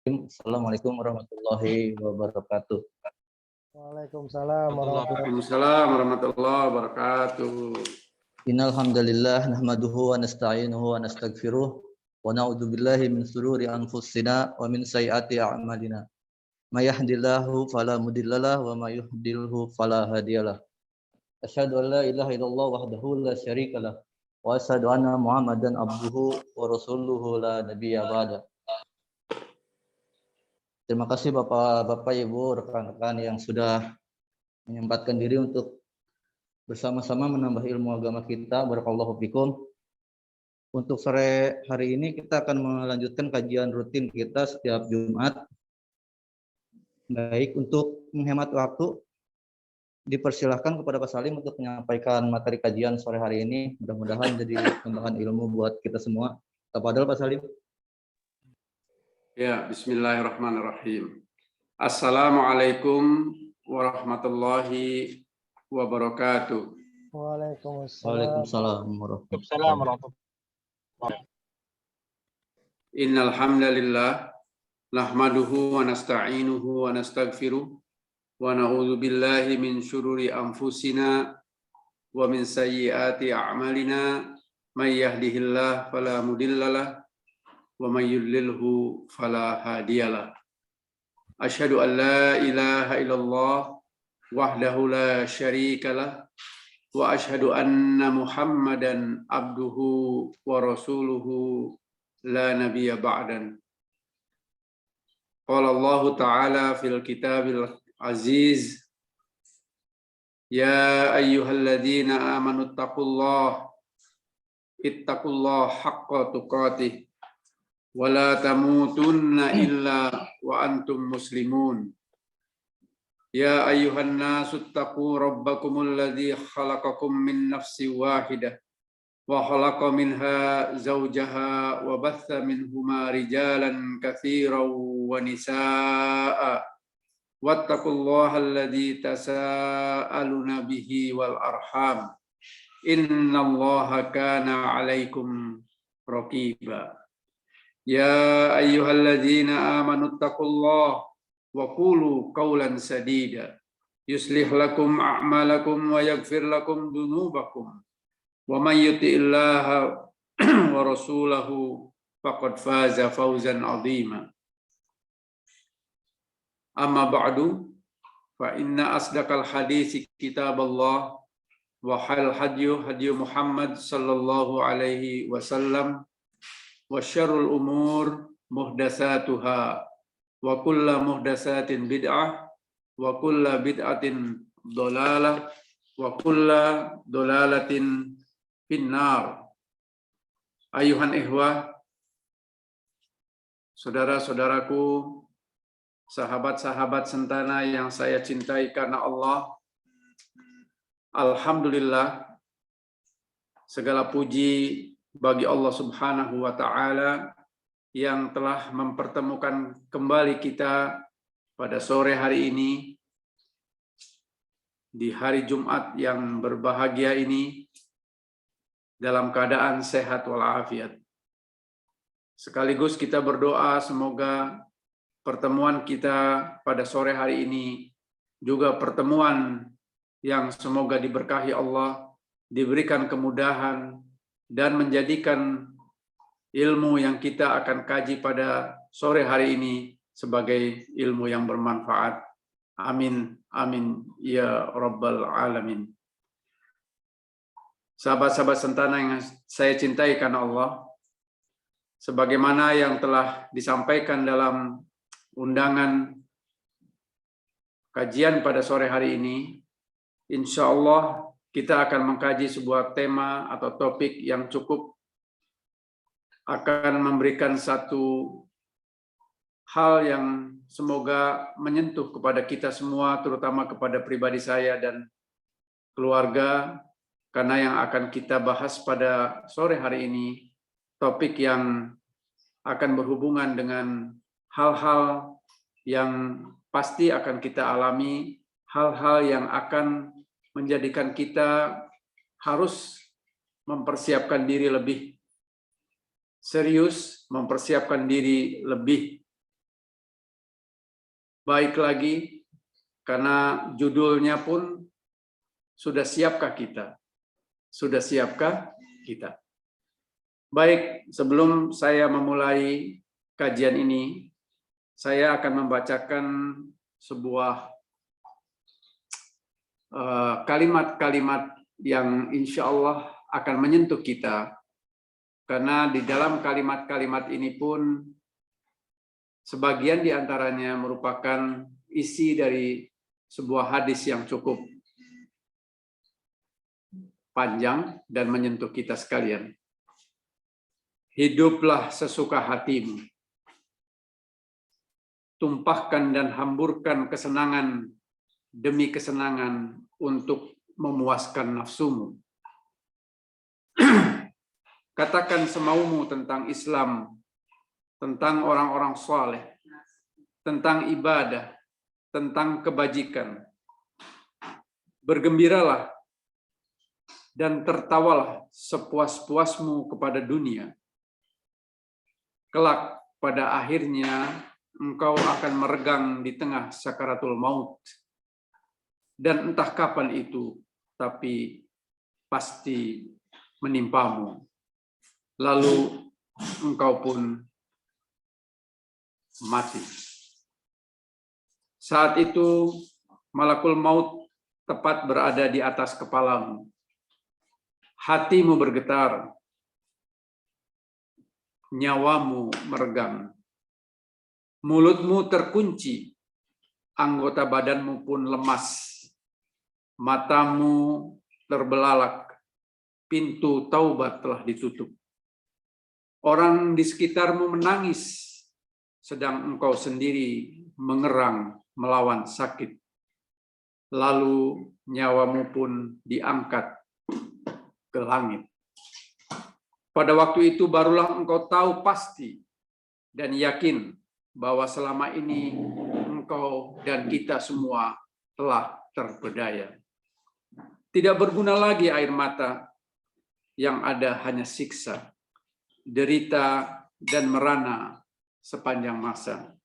Assalamualaikum warahmatullahi wabarakatuh. Waalaikumsalam warahmatullahi Waalaikumsalam warahmatullahi wabarakatuh. Innal hamdalillah nahmaduhu wa nasta'inuhu wa nastaghfiruh wa na'udzu billahi min shururi anfusina wa min sayyiati a'malina. May yahdihillahu fala mudhillalah wa may yudhlilhu fala hadiyalah. Asyhadu an la ilaha illallah wahdahu la syarikalah wa asyhadu anna Muhammadan abduhu wa rasuluhu la nabiyya ba'da. Terima kasih Bapak-bapak, Ibu, rekan-rekan yang sudah menyempatkan diri untuk bersama-sama menambah ilmu agama kita. Barakallahu fikum. Untuk sore hari ini kita akan melanjutkan kajian rutin kita setiap Jumat. Baik, untuk menghemat waktu, dipersilahkan kepada Pak Salim untuk menyampaikan materi kajian sore hari ini. Mudah-mudahan menjadi tambahan ilmu buat kita semua. Tafadhol Pak Salim. Ya, bismillahirrahmanirrahim. Assalamualaikum warahmatullahi wabarakatuh. Waalaikumsalam warahmatullahi wabarakatuh. Innal hamdalillah nahmaduhu wa nasta'inuhu wa nastaghfiruh wa na'udzu billahi min syururi anfusina wa min sayyiati a'malina may yahdihillahu fala mudhillalah wa may yudlilhu fala hadiyalah. Asyhadu an la ilaha illallah wahdahu la syarikalah wa asyhadu anna Muhammadan abduhu wa rasuluhu la nabiyya ba'dan. Qala Allah Ta'ala fil kitabil aziz, ya ayyuhalladzina amanu ittaqullaha haqqa tuqatih wa la tamutunna illa wa antum muslimun. Ya ayyuhan nasu ittaqu rabbakumul ladzi khalaqakum min nafsin wahidah wa khalaqa minha zawjaha wa batha minhuma rijalan katsiran wa nisaa'a wattaqullaha alladzi tasaaluna bihi wal arham innallaha kana 'alaikum raqiba. Ya ayyuhalladzina amanu ittaqullaha wa qulu qawlan sadida yuslih lakum a'malakum wa yaghfir lakum dhunubakum wa may yuti'illaha wa rasulahu faqad faza fawzan 'azima. Amma ba'du, fa inna asdaqal hadisi kitaballah wa khairal hadyu Muhammad sallallahu alaihi wasallam wa syarrul umur muhdatsatuha wa kullu muhdatsatin bid'ah wa kullu bid'atin dhalalah wa kullu dhalalatin finnar. Ayuhan ikhwah, saudara-saudaraku, sahabat-sahabat sentana yang saya cintai karena Allah, alhamdulillah, segala puji bagi Allah Subhanahu wa Ta'ala yang telah mempertemukan kembali kita pada sore hari ini, di hari Jumat yang berbahagia ini, dalam keadaan sehat walafiat. Sekaligus kita berdoa semoga pertemuan kita pada sore hari ini juga pertemuan yang semoga diberkahi Allah, diberikan kemudahan, dan menjadikan ilmu yang kita akan kaji pada sore hari ini sebagai ilmu yang bermanfaat. Amin, amin, ya Rabbal Alamin. Sahabat-sahabat sentana yang saya cintai karena Allah, sebagaimana yang telah disampaikan dalam undangan kajian pada sore hari ini, insya Allah kita akan mengkaji sebuah tema atau topik yang cukup akan memberikan satu hal yang semoga menyentuh kepada kita semua, terutama kepada pribadi saya dan keluarga, karena yang akan kita bahas pada sore hari ini, topik yang akan berhubungan dengan hal-hal yang pasti akan kita alami, hal-hal yang akan menjadikan kita harus mempersiapkan diri lebih serius, mempersiapkan diri lebih baik lagi, karena judulnya pun sudah siapkah kita? Sudah siapkah kita? Baik, sebelum saya memulai kajian ini, saya akan membacakan sebuah kalimat-kalimat yang insya Allah akan menyentuh kita, karena di dalam kalimat-kalimat ini pun sebagian diantaranya merupakan isi dari sebuah hadis yang cukup panjang dan menyentuh kita sekalian. Hiduplah sesuka hatimu, tumpahkan dan hamburkan kesenangan demi kesenangan untuk memuaskan nafsumu. Katakan semaumu tentang Islam, tentang orang-orang saleh, tentang ibadah, tentang kebajikan. Bergembiralah dan tertawalah sepuas-puasmu kepada dunia. Kelak pada akhirnya engkau akan meregang di tengah sakaratul maut. Dan entah kapan itu, tapi pasti menimpamu. Lalu engkau pun mati. Saat itu malakul maut tepat berada di atas kepalamu. Hatimu bergetar, nyawamu meregang, mulutmu terkunci, anggota badanmu pun lemas, matamu terbelalak, pintu taubat telah ditutup. Orang di sekitarmu menangis, sedang engkau sendiri mengerang melawan sakit. Lalu nyawamu pun diangkat ke langit. Pada waktu itu barulah engkau tahu pasti dan yakin bahwa selama ini engkau dan kita semua telah terpedaya. Tidak berguna lagi air mata, yang ada hanya siksa, derita, dan merana sepanjang masa.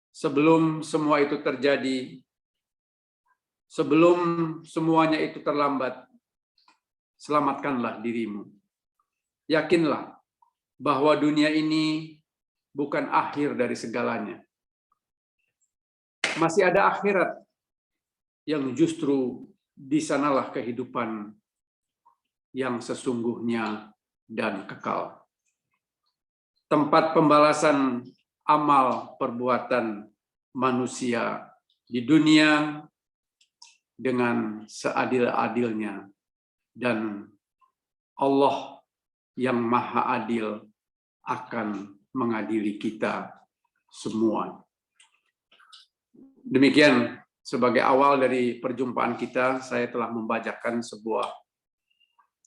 Sebelum semua itu terjadi, sebelum semuanya itu terlambat, selamatkanlah dirimu. Yakinlah bahwa dunia ini bukan akhir dari segalanya. Masih ada akhirat yang justru di sanalah kehidupan yang sesungguhnya dan kekal. Tempat pembalasan amal perbuatan manusia di dunia dengan seadil-adilnya, dan Allah yang Maha Adil akan mengadili kita semua. Demikian sebagai awal dari perjumpaan kita, saya telah membacakan sebuah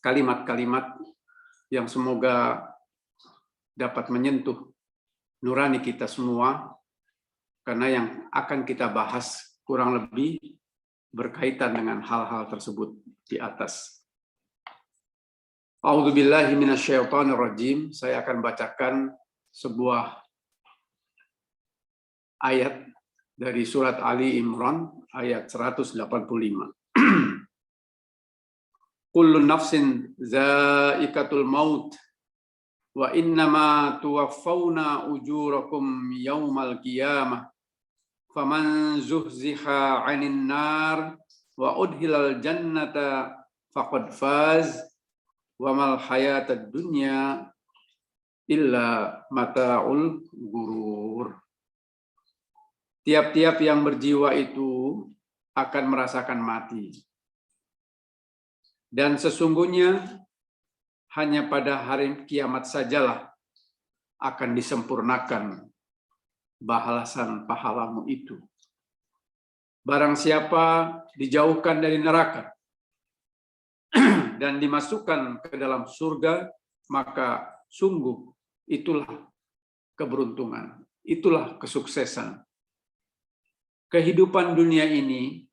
kalimat-kalimat yang semoga dapat menyentuh nurani kita semua, karena yang akan kita bahas kurang lebih berkaitan dengan hal-hal tersebut di atas. A'udzubillahi minasyaitonirrajim. Saya akan bacakan sebuah ayat dari surat Ali Imran ayat 185. Kullu nafsin za'iqatul maut wa innama tuwaffawna ujurakum yaumal qiyamah faman zuhziha 'anil nar wa udhilal jannata faqad faz wa mal hayatad dunya illa mata'ul gurur. Tiap-tiap yang berjiwa itu akan merasakan mati. Dan sesungguhnya hanya pada hari kiamat sajalah akan disempurnakan balasan pahalamu itu. Barang siapa dijauhkan dari neraka dan dimasukkan ke dalam surga, maka sungguh itulah keberuntungan, itulah kesuksesan. Kehidupan dunia ini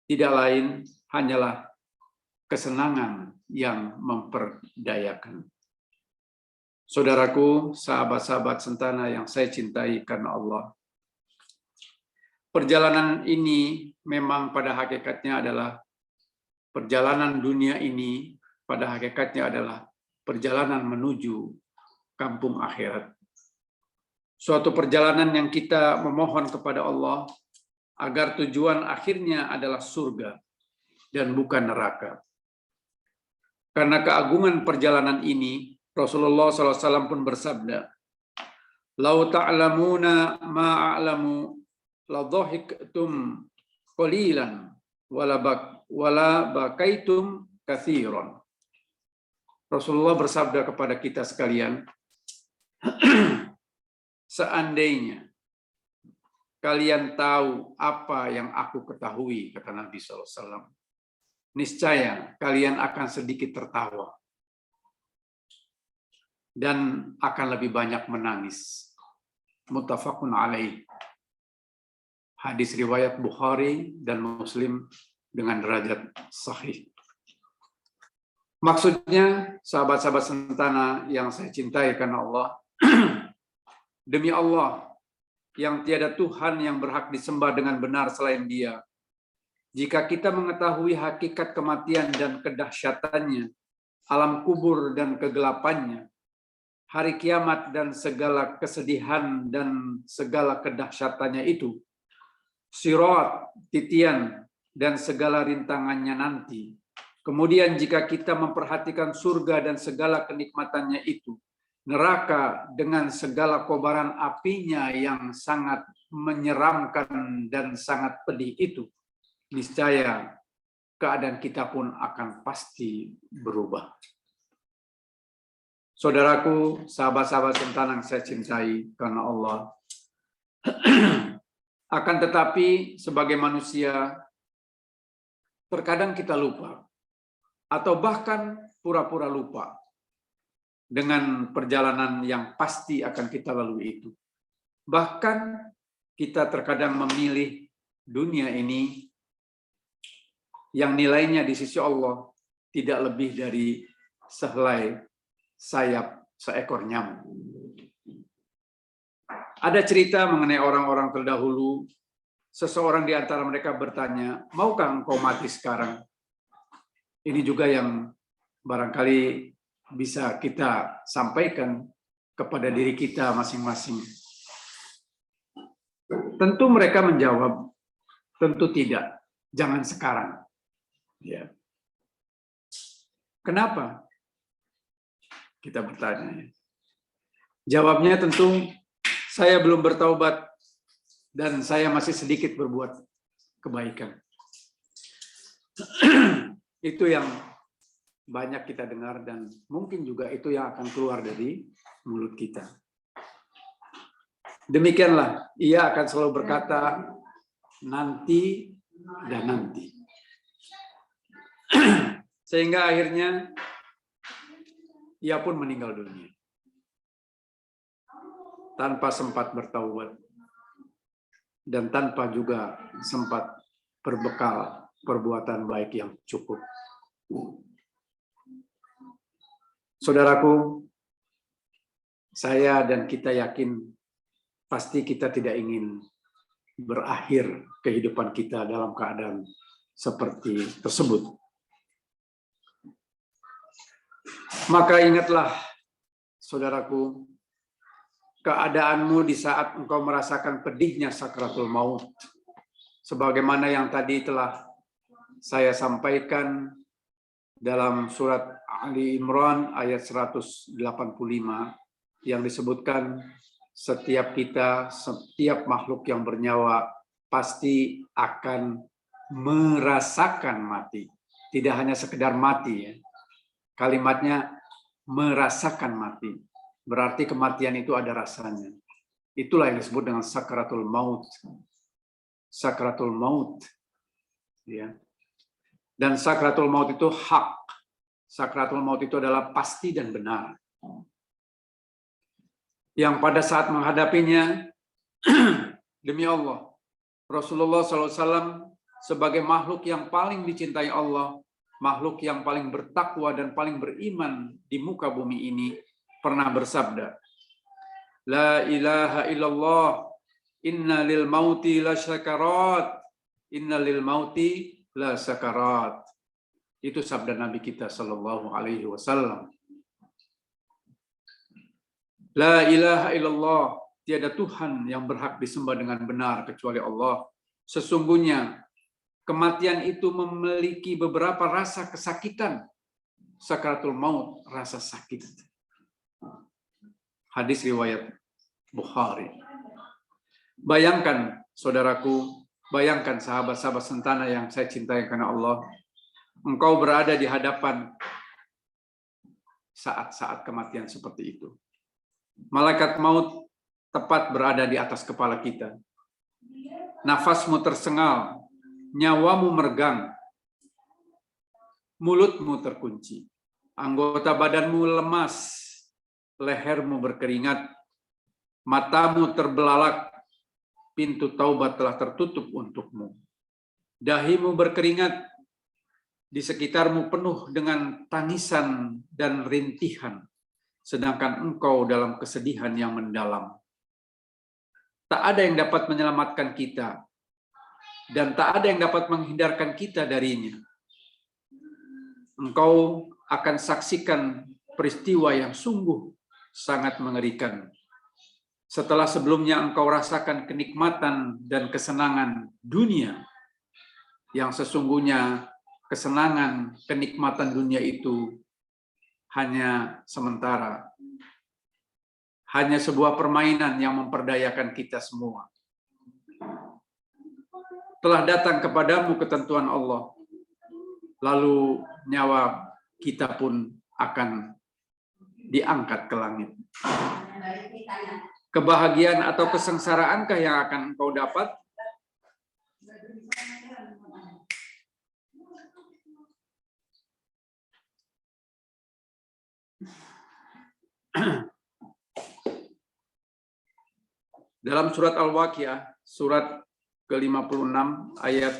tidak lain hanyalah kesenangan yang memperdayakan. Saudaraku, sahabat-sahabat sentana yang saya cintai karena Allah, perjalanan ini memang pada hakikatnya adalah perjalanan dunia ini pada hakikatnya adalah perjalanan menuju kampung akhirat. Suatu perjalanan yang kita memohon kepada Allah agar tujuan akhirnya adalah surga dan bukan neraka. Karena keagungan perjalanan ini, Rasulullah SAW pun bersabda, "Lau ta'lamuna ma a'lamu la dhahiktum qalilan wala bakaitum katsiran." Rasulullah bersabda kepada kita sekalian, seandainya kalian tahu apa yang aku ketahui, kata Nabi SAW, niscaya kalian akan sedikit tertawa dan akan lebih banyak menangis. Muttafaqun alaih. Hadis riwayat Bukhari dan Muslim dengan derajat sahih. Maksudnya, sahabat-sahabat sentana yang saya cintai karena Allah, demi Allah yang tiada Tuhan yang berhak disembah dengan benar selain Dia, jika kita mengetahui hakikat kematian dan kedahsyatannya, alam kubur dan kegelapannya, hari kiamat dan segala kesedihan dan segala kedahsyatannya itu, sirat, titian, dan segala rintangannya nanti. Kemudian jika kita memperhatikan surga dan segala kenikmatannya itu, neraka dengan segala kobaran apinya yang sangat menyeramkan dan sangat pedih itu, niscaya keadaan kita pun akan pasti berubah. Saudaraku, sahabat-sahabat sentana yang saya cintai karena Allah, akan tetapi sebagai manusia, terkadang kita lupa, atau bahkan pura-pura lupa dengan perjalanan yang pasti akan kita lalui itu. Bahkan kita terkadang memilih dunia ini yang nilainya di sisi Allah tidak lebih dari sehelai sayap seekor nyamuk. Ada cerita mengenai orang-orang terdahulu, seseorang di antara mereka bertanya, "Maukah engkau mati sekarang?" Ini juga yang barangkali bisa kita sampaikan kepada diri kita masing-masing. Tentu mereka menjawab, tentu tidak, jangan sekarang. Ya. Kenapa? Kita bertanya. Jawabnya tentu, saya belum bertaubat dan saya masih sedikit berbuat kebaikan. Itu yang banyak kita dengar dan mungkin juga itu yang akan keluar dari mulut kita. Demikianlah, ia akan selalu berkata, nanti dan nanti. Sehingga akhirnya ia pun meninggal dunia. Tanpa sempat bertaubat. Dan tanpa juga sempat berbekal perbuatan baik yang cukup. Saudaraku, saya dan kita yakin pasti kita tidak ingin berakhir kehidupan kita dalam keadaan seperti tersebut. Maka ingatlah, saudaraku, keadaanmu di saat engkau merasakan pedihnya sakratul maut. Sebagaimana yang tadi telah saya sampaikan dalam surat Ali Imran ayat 185 yang disebutkan setiap kita, setiap makhluk yang bernyawa pasti akan merasakan mati. Tidak hanya sekedar mati ya. Kalimatnya merasakan mati. Berarti kematian itu ada rasanya. Itulah yang disebut dengan sakratul maut. Sakratul maut. Ya. Dan sakratul maut itu hak. Sakratul maut itu adalah pasti dan benar. Yang pada saat menghadapinya, demi Allah, Rasulullah SAW sebagai makhluk yang paling dicintai Allah, makhluk yang paling bertakwa dan paling beriman di muka bumi ini, pernah bersabda, La ilaha illallah Inna lil mauti la syakarat. Inna lil mauti la syakarat. Itu sabda Nabi kita sallallahu alaihi wasallam. La ilaha illallah, tiada Tuhan yang berhak disembah dengan benar kecuali Allah. Sesungguhnya kematian itu memiliki beberapa rasa kesakitan. Sakaratul maut, rasa sakit. Hadis riwayat Bukhari. Bayangkan, saudaraku, bayangkan sahabat-sahabat sentana yang saya cintai karena Allah. Engkau berada di hadapan saat-saat kematian seperti itu. Malaikat maut tepat berada di atas kepala kita. Nafasmu tersengal, nyawamu meregang, mulutmu terkunci, anggota badanmu lemas, lehermu berkeringat, matamu terbelalak, pintu taubat telah tertutup untukmu. Dahimu berkeringat, di sekitarmu penuh dengan tangisan dan rintihan, sedangkan engkau dalam kesedihan yang mendalam. Tak ada yang dapat menyelamatkan kita, dan tak ada yang dapat menghindarkan kita darinya. Engkau akan saksikan peristiwa yang sungguh sangat mengerikan. Setelah sebelumnya engkau rasakan kenikmatan dan kesenangan dunia, yang sesungguhnya kesenangan, kenikmatan dunia itu hanya sementara. Hanya sebuah permainan yang memperdayakan kita semua. Telah datang kepadamu ketentuan Allah, lalu nyawa kita pun akan diangkat ke langit. Kebahagiaan atau kesengsaraankah yang akan engkau dapat? Dalam surat Al-Waqiah, surat ke-56 ayat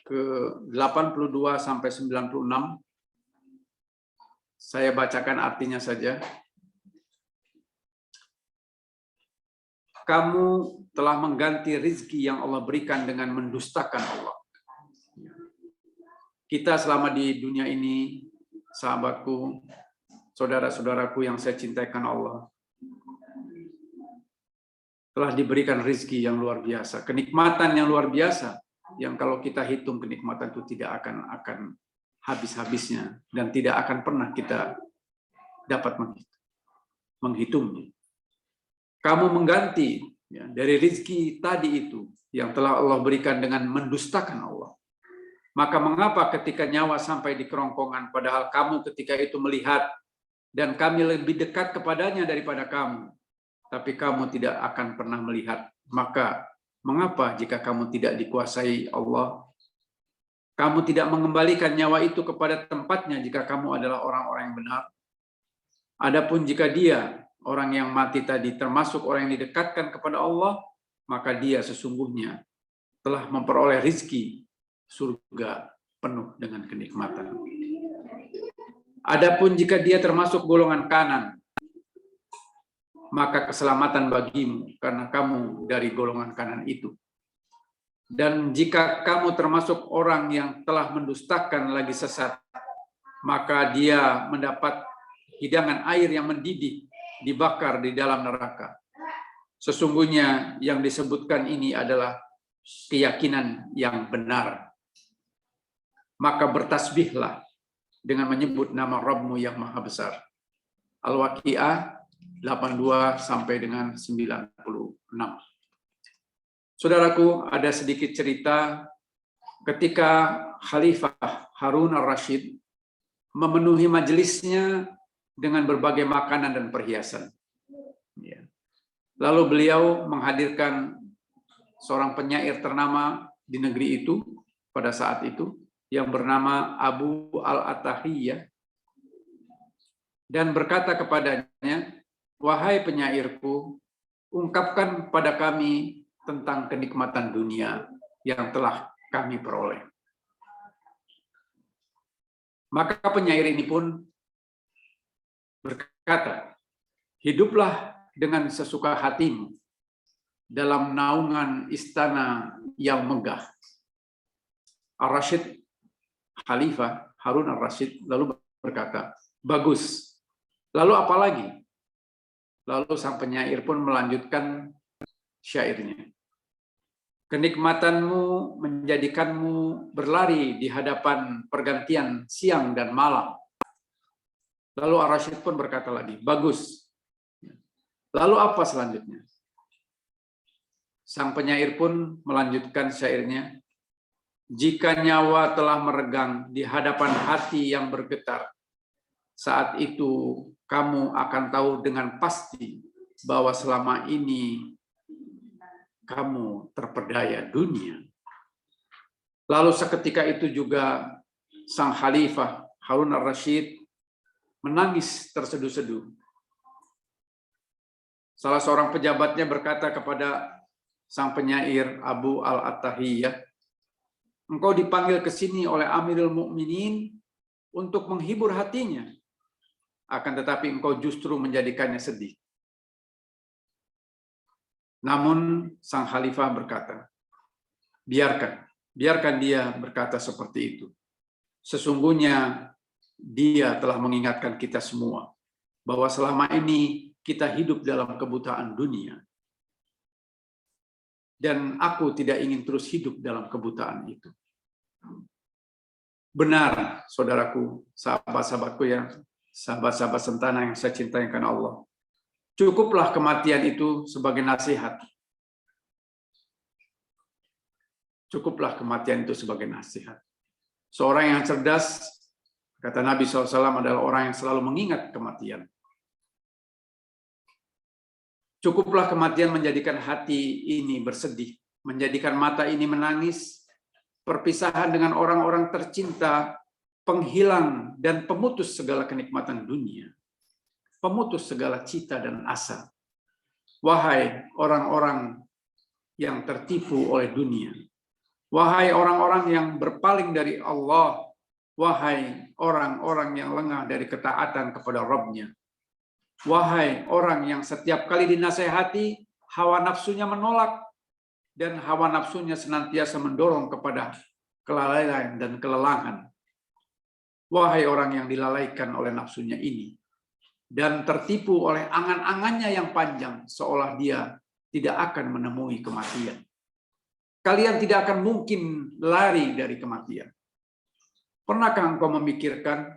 ke-82 sampai 96, saya bacakan artinya saja. Kamu telah mengganti rizki yang Allah berikan dengan mendustakan Allah. Kita selama di dunia ini, sahabatku, saudara-saudaraku yang saya cintai karena Allah, telah diberikan rizki yang luar biasa, kenikmatan yang luar biasa, yang kalau kita hitung kenikmatan itu tidak akan habis-habisnya, dan tidak akan pernah kita dapat menghitungnya. Kamu mengganti dari rizki tadi itu yang telah Allah berikan dengan mendustakan Allah. Maka mengapa ketika nyawa sampai di kerongkongan, padahal kamu ketika itu melihat dan kami lebih dekat kepadanya daripada kamu, tapi kamu tidak akan pernah melihat. Maka mengapa jika kamu tidak dikuasai Allah, kamu tidak mengembalikan nyawa itu kepada tempatnya jika kamu adalah orang-orang yang benar? Adapun jika dia, orang yang mati tadi, termasuk orang yang didekatkan kepada Allah, maka dia sesungguhnya telah memperoleh rizki surga penuh dengan kenikmatan. Adapun jika dia termasuk golongan kanan, maka keselamatan bagimu karena kamu dari golongan kanan itu. Dan jika kamu termasuk orang yang telah mendustakan lagi sesat, maka dia mendapat hidangan air yang mendidih, dibakar di dalam neraka. Sesungguhnya yang disebutkan ini adalah keyakinan yang benar. Maka bertasbihlah dengan menyebut nama Rabbmu yang maha besar. Al-Waqiah 82 sampai dengan 96. Saudaraku, ada sedikit cerita ketika Khalifah Harun al-Rashid memenuhi majelisnya dengan berbagai makanan dan perhiasan. Lalu beliau menghadirkan seorang penyair ternama di negeri itu pada saat itu yang bernama Abu al-Atahiyah dan berkata kepadanya, "Wahai penyairku, ungkapkan pada kami tentang kenikmatan dunia yang telah kami peroleh." Maka penyair ini pun berkata, "Hiduplah dengan sesuka hatimu dalam naungan istana yang megah. Ar-Rasyid, Khalifah Harun Ar-Rasyid lalu berkata, bagus. Lalu apa lagi? Lalu sang penyair pun melanjutkan syairnya. Kenikmatanmu menjadikanmu berlari di hadapan pergantian siang dan malam. Lalu Ar-Rasyid pun berkata lagi, bagus. Lalu apa selanjutnya? Sang penyair pun melanjutkan syairnya. Jika nyawa telah meregang di hadapan hati yang bergetar, saat itu kamu akan tahu dengan pasti bahwa selama ini kamu terpedaya dunia. Lalu seketika itu juga sang Khalifah Harun Ar-Rasyid menangis terseduh-seduh. Salah seorang pejabatnya berkata kepada sang penyair Abu Al-Attahiyah, engkau dipanggil ke sini oleh Amirul Mukminin untuk menghibur hatinya. Akan tetapi engkau justru menjadikannya sedih. Namun sang khalifah berkata, biarkan dia berkata seperti itu. Sesungguhnya dia telah mengingatkan kita semua bahwa selama ini kita hidup dalam kebutaan dunia. Dan aku tidak ingin terus hidup dalam kebutaan itu. Benar, saudaraku, sahabat-sahabatku yang sahabat-sahabat sentana yang saya cintai karena Allah. Cukuplah kematian itu sebagai nasihat. Cukuplah kematian itu sebagai nasihat. Seorang yang cerdas, kata Nabi SAW, adalah orang yang selalu mengingat kematian. Cukuplah kematian menjadikan hati ini bersedih, menjadikan mata ini menangis, perpisahan dengan orang-orang tercinta, penghilang dan pemutus segala kenikmatan dunia, pemutus segala cita dan asa. Wahai orang-orang yang tertipu oleh dunia, wahai orang-orang yang berpaling dari Allah, wahai orang-orang yang lengah dari ketaatan kepada Rabb-Nya, wahai orang yang setiap kali dinasehati, hawa nafsunya menolak, dan hawa nafsunya senantiasa mendorong kepada kelalaian dan kelelahan. Wahai orang yang dilalaikan oleh nafsunya ini, dan tertipu oleh angan-angannya yang panjang, seolah dia tidak akan menemui kematian. Kalian tidak akan mungkin lari dari kematian. Pernahkah engkau memikirkan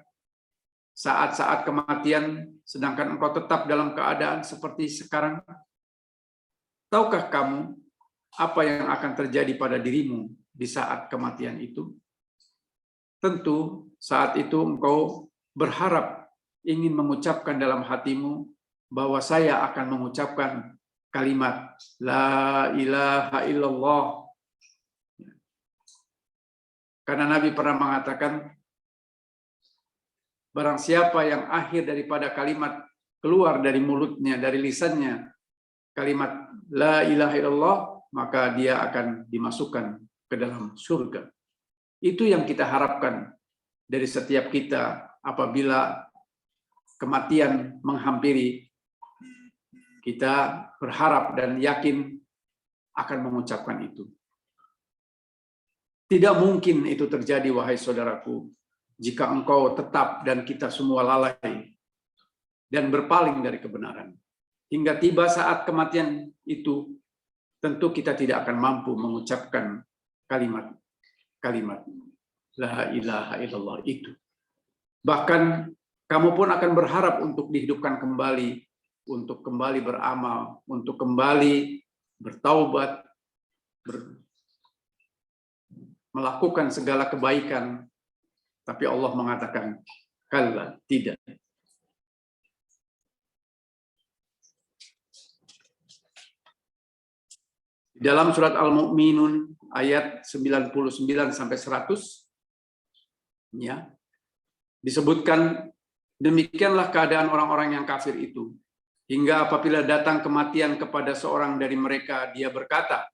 saat-saat kematian, sedangkan engkau tetap dalam keadaan seperti sekarang? Tahukah kamu apa yang akan terjadi pada dirimu di saat kematian itu? Tentu saat itu engkau berharap ingin mengucapkan dalam hatimu bahwa saya akan mengucapkan kalimat La ilaha illallah. Karena Nabi pernah mengatakan, barang siapa yang akhir daripada kalimat keluar dari mulutnya, dari lisannya, kalimat La ilaha illallah, maka dia akan dimasukkan ke dalam surga. Itu yang kita harapkan dari setiap kita apabila kematian menghampiri. Kita berharap dan yakin akan mengucapkan itu. Tidak mungkin itu terjadi, wahai saudaraku, jika engkau tetap dan kita semua lalai dan berpaling dari kebenaran. Hingga tiba saat kematian itu, tentu kita tidak akan mampu mengucapkan kalimat La ilaha illallah itu. Bahkan kamu pun akan berharap untuk dihidupkan kembali, untuk kembali beramal, untuk kembali bertaubat, melakukan segala kebaikan. Tapi Allah mengatakan, kalla, tidak. Dalam surat Al-Mu'minun ayat 99 sampai 100 ya, disebutkan demikianlah keadaan orang-orang yang kafir itu, hingga apabila datang kematian kepada seorang dari mereka, dia berkata,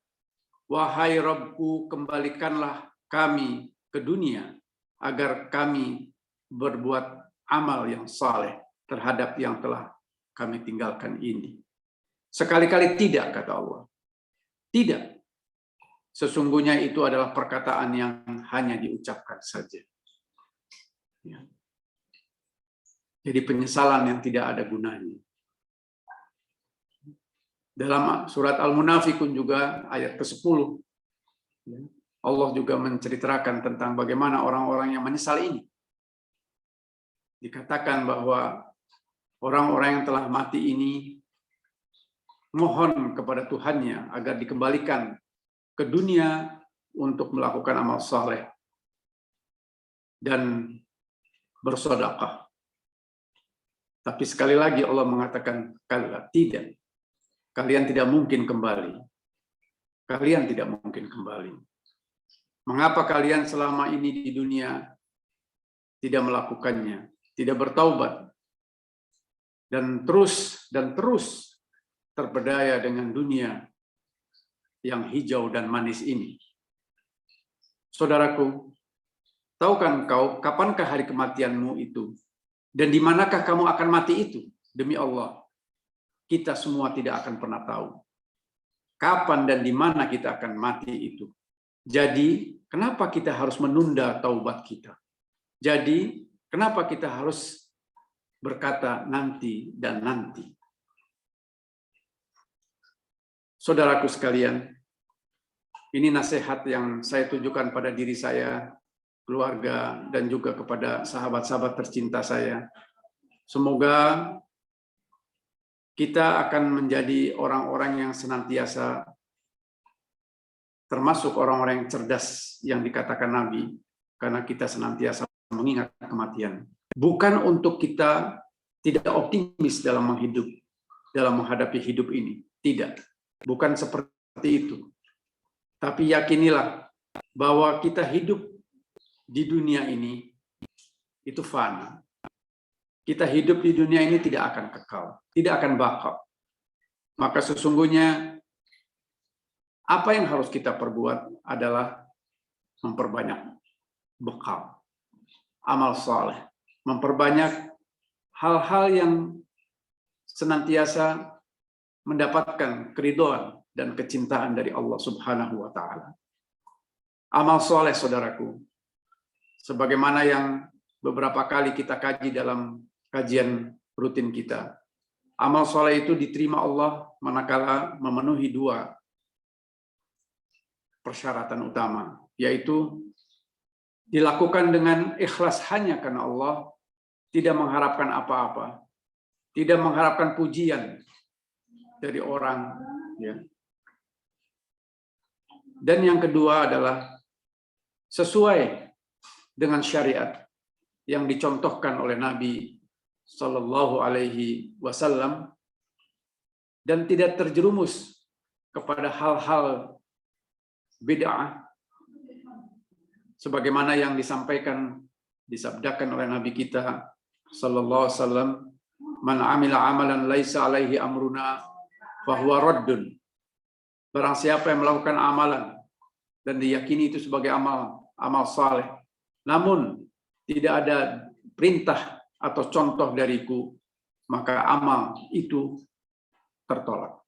wahai Rabbku, kembalikanlah kami ke dunia agar kami berbuat amal yang saleh terhadap yang telah kami tinggalkan ini. Sekali-kali tidak, kata Allah. Tidak. Sesungguhnya itu adalah perkataan yang hanya diucapkan saja. Ya. Jadi penyesalan yang tidak ada gunanya. Dalam surat Al-Munafikun juga ayat ke-10, Allah juga menceritakan tentang bagaimana orang-orang yang menyesal ini. Dikatakan bahwa orang-orang yang telah mati ini mohon kepada Tuhannya agar dikembalikan ke dunia untuk melakukan amal saleh dan bersedekah. Tapi sekali lagi Allah mengatakan, kalla, tidak. Kalian tidak mungkin kembali. Kalian tidak mungkin kembali. Mengapa kalian selama ini di dunia tidak melakukannya, tidak bertaubat, dan terus terpedaya dengan dunia yang hijau dan manis ini? Saudaraku, tahukah engkau kapankah hari kematianmu itu? Dan di manakah kamu akan mati itu? Demi Allah, kita semua tidak akan pernah tahu kapan dan di mana kita akan mati itu. Jadi, kenapa kita harus menunda taubat kita? Jadi, kenapa kita harus berkata nanti dan nanti? Saudaraku sekalian, ini nasihat yang saya tujukan pada diri saya, keluarga, dan juga kepada sahabat-sahabat tercinta saya. Semoga kita akan menjadi orang-orang yang senantiasa, termasuk orang-orang yang cerdas yang dikatakan Nabi, karena kita senantiasa mengingat kematian. Bukan untuk kita tidak optimis dalam menghadapi hidup ini. Tidak. Bukan seperti itu. Tapi yakinilah bahwa kita hidup di dunia ini itu fana. Kita hidup di dunia ini tidak akan kekal, tidak akan baqa. Maka sesungguhnya apa yang harus kita perbuat adalah memperbanyak bekal, amal saleh, memperbanyak hal-hal yang senantiasa mendapatkan keridhaan dan kecintaan dari Allah Subhanahu wa taala. Amal saleh, saudaraku, sebagaimana yang beberapa kali kita kaji dalam kajian rutin kita. Amal soleh itu diterima Allah manakala memenuhi dua persyaratan utama, yaitu dilakukan dengan ikhlas hanya karena Allah, tidak mengharapkan apa-apa, tidak mengharapkan pujian dari orang. Ya. Dan yang kedua adalah sesuai dengan syariat yang dicontohkan oleh Nabi Sallallahu Alaihi Wasallam dan tidak terjerumus kepada hal-hal bid'ah, sebagaimana yang disabdakan oleh Nabi kita Sallallahu Alaihi Wasallam, man amila amalan laisa alaihi amruna fahuwa raddun. Barang siapa yang melakukan amalan dan diyakini itu sebagai amal saleh, namun tidak ada perintah atau contoh dariku, maka amal itu tertolak.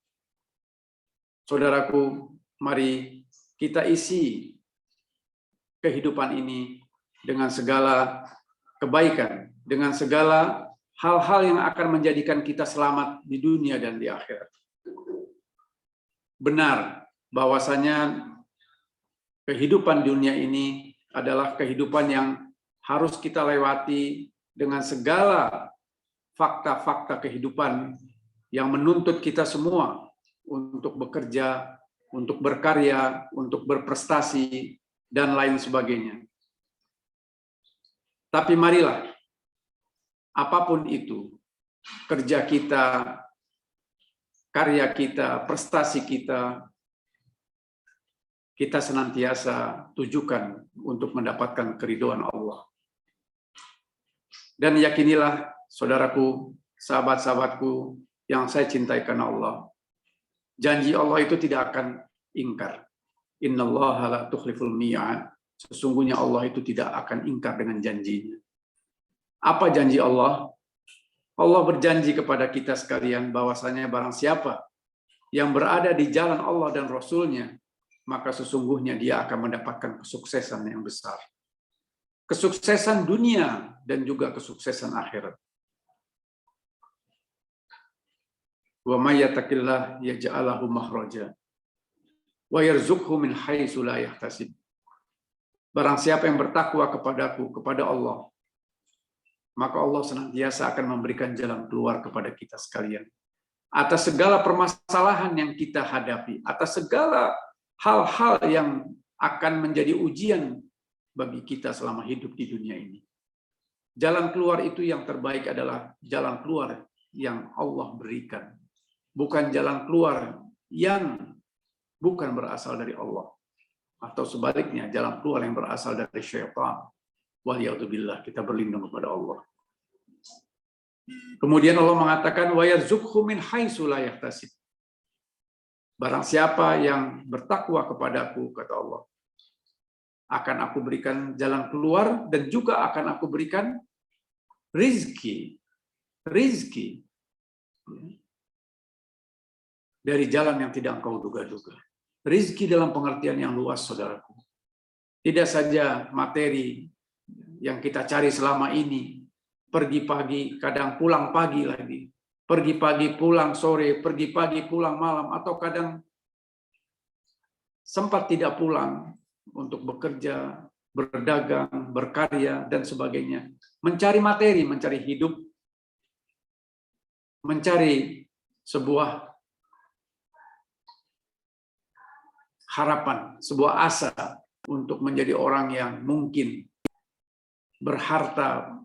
Saudaraku, mari kita isi kehidupan ini dengan segala kebaikan, dengan segala hal-hal yang akan menjadikan kita selamat di dunia dan di akhirat. Benar bahwasanya kehidupan dunia ini adalah kehidupan yang harus kita lewati dengan segala fakta-fakta kehidupan yang menuntut kita semua untuk bekerja, untuk berkarya, untuk berprestasi, dan lain sebagainya. Tapi marilah, apapun itu, kerja kita, karya kita, prestasi kita, kita senantiasa tujukan untuk mendapatkan keridhaan Allah. Dan yakinilah, saudaraku, sahabat-sahabatku yang saya cintai karena Allah, janji Allah itu tidak akan ingkar. Innallaha la tukhliful mi'ad. Sesungguhnya Allah itu tidak akan ingkar dengan janjinya. Apa janji Allah? Allah berjanji kepada kita sekalian bahwasanya barang siapa yang berada di jalan Allah dan Rasul-Nya, maka sesungguhnya dia akan mendapatkan kesuksesan yang besar. Kesuksesan dunia dan juga kesuksesan akhirat. Wa may yattaqillah yaj'al lahu makhraja wa yarzuqhu min haitsu la yahtasib. Barang siapa yang bertakwa kepadaku, kepada Allah, maka Allah senantiasa akan memberikan jalan keluar kepada kita sekalian. Atas segala permasalahan yang kita hadapi, atas segala hal-hal yang akan menjadi ujian bagi kita selama hidup di dunia ini. Jalan keluar itu yang terbaik adalah jalan keluar yang Allah berikan. Bukan jalan keluar yang bukan berasal dari Allah. Atau sebaliknya, jalan keluar yang berasal dari syaitan. Waliyadzubillah, kita berlindung kepada Allah. Kemudian Allah mengatakan, wa yarzuqhu min haitsu la yahtasib. Barang siapa yang bertakwa kepadaku, kata Allah, akan aku berikan jalan keluar dan juga akan aku berikan rizki. Rizki. Dari jalan yang tidak engkau duga-duga. Rizki dalam pengertian yang luas, saudaraku. Tidak saja materi yang kita cari selama ini, pergi pagi, kadang pulang pagi lagi, pergi pagi, pulang sore, pergi pagi, pulang malam, atau kadang sempat tidak pulang untuk bekerja, berdagang, berkarya, dan sebagainya. Mencari materi, mencari hidup, mencari sebuah harapan, sebuah asa untuk menjadi orang yang mungkin berharta,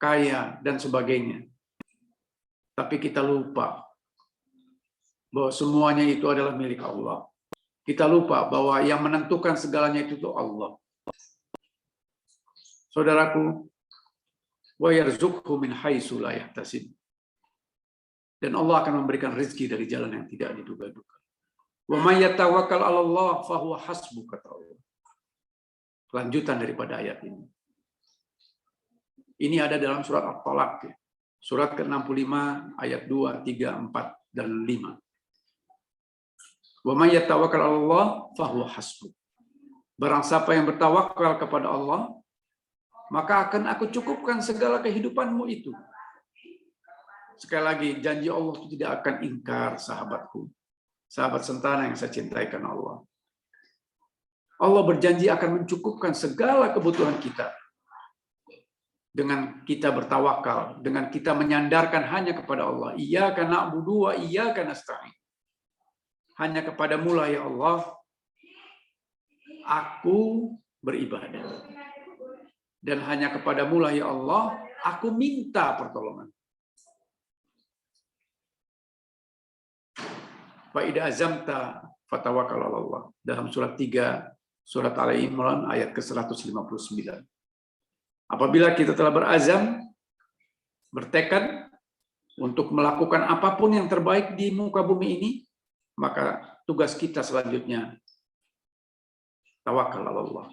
kaya, dan sebagainya. Tapi kita lupa bahwa semuanya itu adalah milik Allah. Kita lupa bahwa yang menentukan segalanya itu Allah. Saudaraku, wa yarzuqhu min haitsu la yahtasib. Dan Allah akan memberikan rezeki dari jalan yang tidak diduga-duga. Wa may yatawakkal 'ala Allah fa huwa hasbuh, kata Allah. Lanjutan daripada ayat ini. Ini ada dalam surat At-Talaq, surat ke-65 ayat 2, 3, 4 dan 5. Wa may yatawakkal 'ala Allah fa huwa hasbuh. Barang siapa yang bertawakal kepada Allah, maka akan aku cukupkan segala kehidupanmu itu. Sekali lagi, janji Allah itu tidak akan ingkar, sahabatku. Sahabat sentana yang saya cintai karena Allah. Allah berjanji akan mencukupkan segala kebutuhan kita. Dengan kita bertawakal, dengan kita menyandarkan hanya kepada Allah. Iyyaka na'budu wa iyyaka nasta'in. Hanya kepadamu lah ya Allah, aku beribadah. Dan hanya kepadamu lah ya Allah, aku minta pertolongan. Fa idza azamta fatawakkal 'ala Allah. Dalam surat 3, surat Ali Imran ayat ke-159. Apabila kita telah berazam, bertekad untuk melakukan apapun yang terbaik di muka bumi ini, maka tugas kita selanjutnya tawakal 'ala Allah.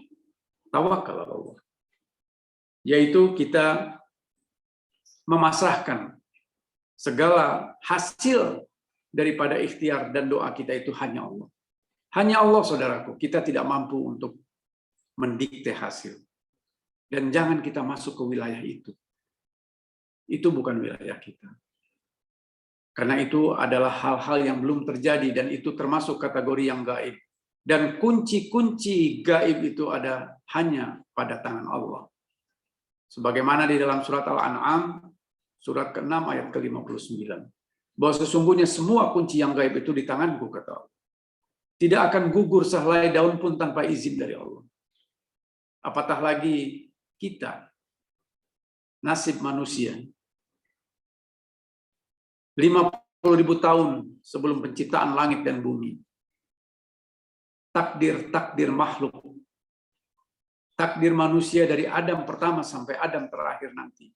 Tawakal 'ala Allah. Yaitu kita memasrahkan segala hasil daripada ikhtiar dan doa kita itu hanya Allah. Hanya Allah, saudaraku. Kita tidak mampu untuk mendikte hasil. Dan jangan kita masuk ke wilayah itu. Itu bukan wilayah kita. Karena itu adalah hal-hal yang belum terjadi dan itu termasuk kategori yang gaib. Dan kunci-kunci gaib itu ada hanya pada tangan Allah. Sebagaimana di dalam surat Al-An'am, surat ke-6 ayat ke-59. Bahwa sesungguhnya semua kunci yang gaib itu di tanganku, kata Allah. Tidak akan gugur sehelai daun pun tanpa izin dari Allah. Apatah lagi kita, nasib manusia. 50.000 tahun sebelum penciptaan langit dan bumi. Takdir makhluk. Takdir manusia dari Adam pertama sampai Adam terakhir nanti.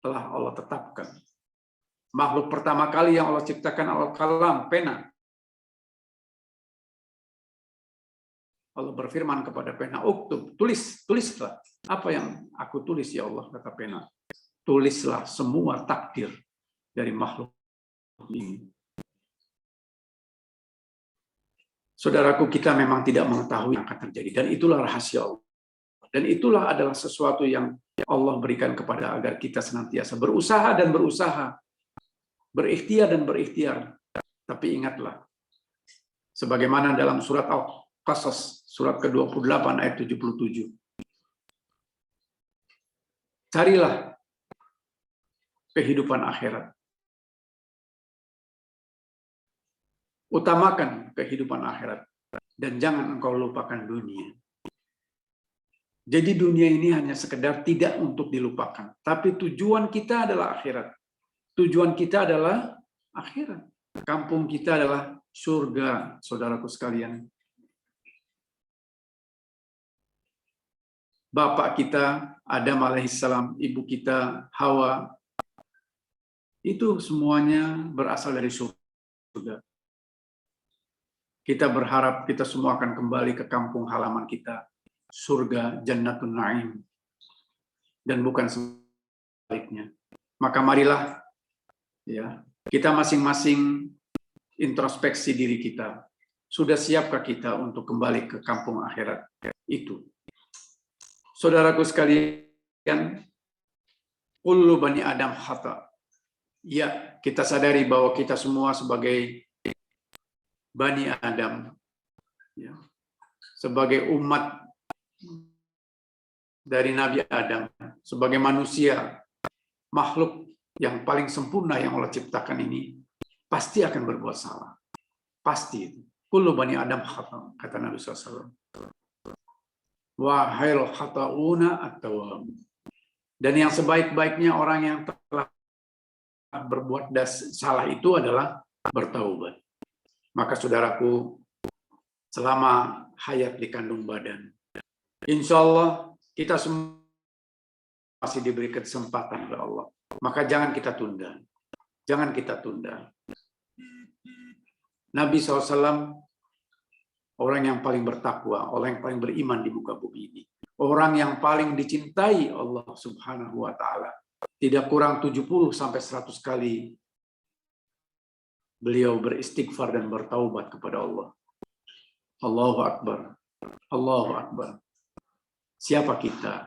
Telah Allah tetapkan. Makhluk pertama kali yang Allah ciptakan al-kalam, pena. Allah berfirman kepada pena, uktub, tulislah. Apa yang aku tulis ya Allah, kata pena. Tulislah semua takdir dari makhluk ini. Saudaraku, kita memang tidak mengetahui yang akan terjadi, dan itulah rahasia Allah. Dan itulah adalah sesuatu yang Allah berikan kepada agar kita senantiasa berusaha dan berusaha, berikhtiar dan berikhtiar. Tapi ingatlah, sebagaimana dalam surat Al-Qasas, surat ke-28 ayat 77. Carilah kehidupan akhirat. Utamakan kehidupan akhirat. Dan jangan engkau lupakan dunia. Jadi dunia ini hanya sekedar tidak untuk dilupakan. Tapi tujuan kita adalah akhirat. Tujuan kita adalah akhirat. Kampung kita adalah surga, saudaraku sekalian. Bapak kita, Adam alaihissalam, ibu kita, Hawa, itu semuanya berasal dari surga. Kita berharap kita semua akan kembali ke kampung halaman kita, surga Jannatun Naim, dan bukan sebaliknya. Maka marilah ya, kita masing-masing introspeksi diri kita. Sudah siapkah kita untuk kembali ke kampung akhirat itu? Saudaraku sekalian, kullu bani Adam khata. Ya, kita sadari bahwa kita semua sebagai Bani Adam, ya, sebagai umat dari Nabi Adam, sebagai manusia, makhluk yang paling sempurna yang Allah ciptakan ini, pasti akan berbuat salah. Pasti. Kullu bani Adam khata, kata Nabi SAW. Wa khairul khata'una at-tawwab. Dan yang sebaik-baiknya orang yang telah berbuat salah itu adalah bertaubat. Maka saudaraku, selama hayat di kandung badan, insya Allah kita semua masih diberi kesempatan oleh Allah. Maka jangan kita tunda. Jangan kita tunda. Nabi SAW, orang yang paling bertakwa, orang yang paling beriman di muka bumi ini. Orang yang paling dicintai Allah Subhanahu wa Ta'ala. Tidak kurang 70 sampai 100 kali beliau beristighfar dan bertaubat kepada Allah. Allahu Akbar. Allahu Akbar. Siapa kita?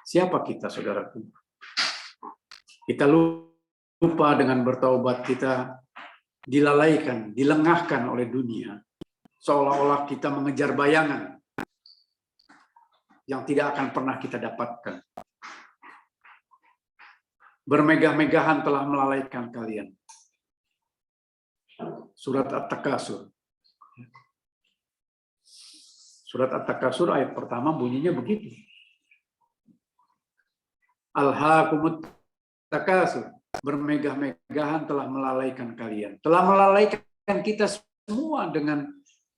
Siapa kita, saudaraku? Kita lupa dengan bertaubat, kita dilalaikan, dilengahkan oleh dunia. Seolah-olah kita mengejar bayangan yang tidak akan pernah kita dapatkan. Bermegah-megahan telah melalaikan kalian. Surat At-Takasur. Surat At-Takasur ayat pertama bunyinya begitu. Alhaakumut takasur. Bermegah-megahan telah melalaikan kalian. Telah melalaikan kita semua dengan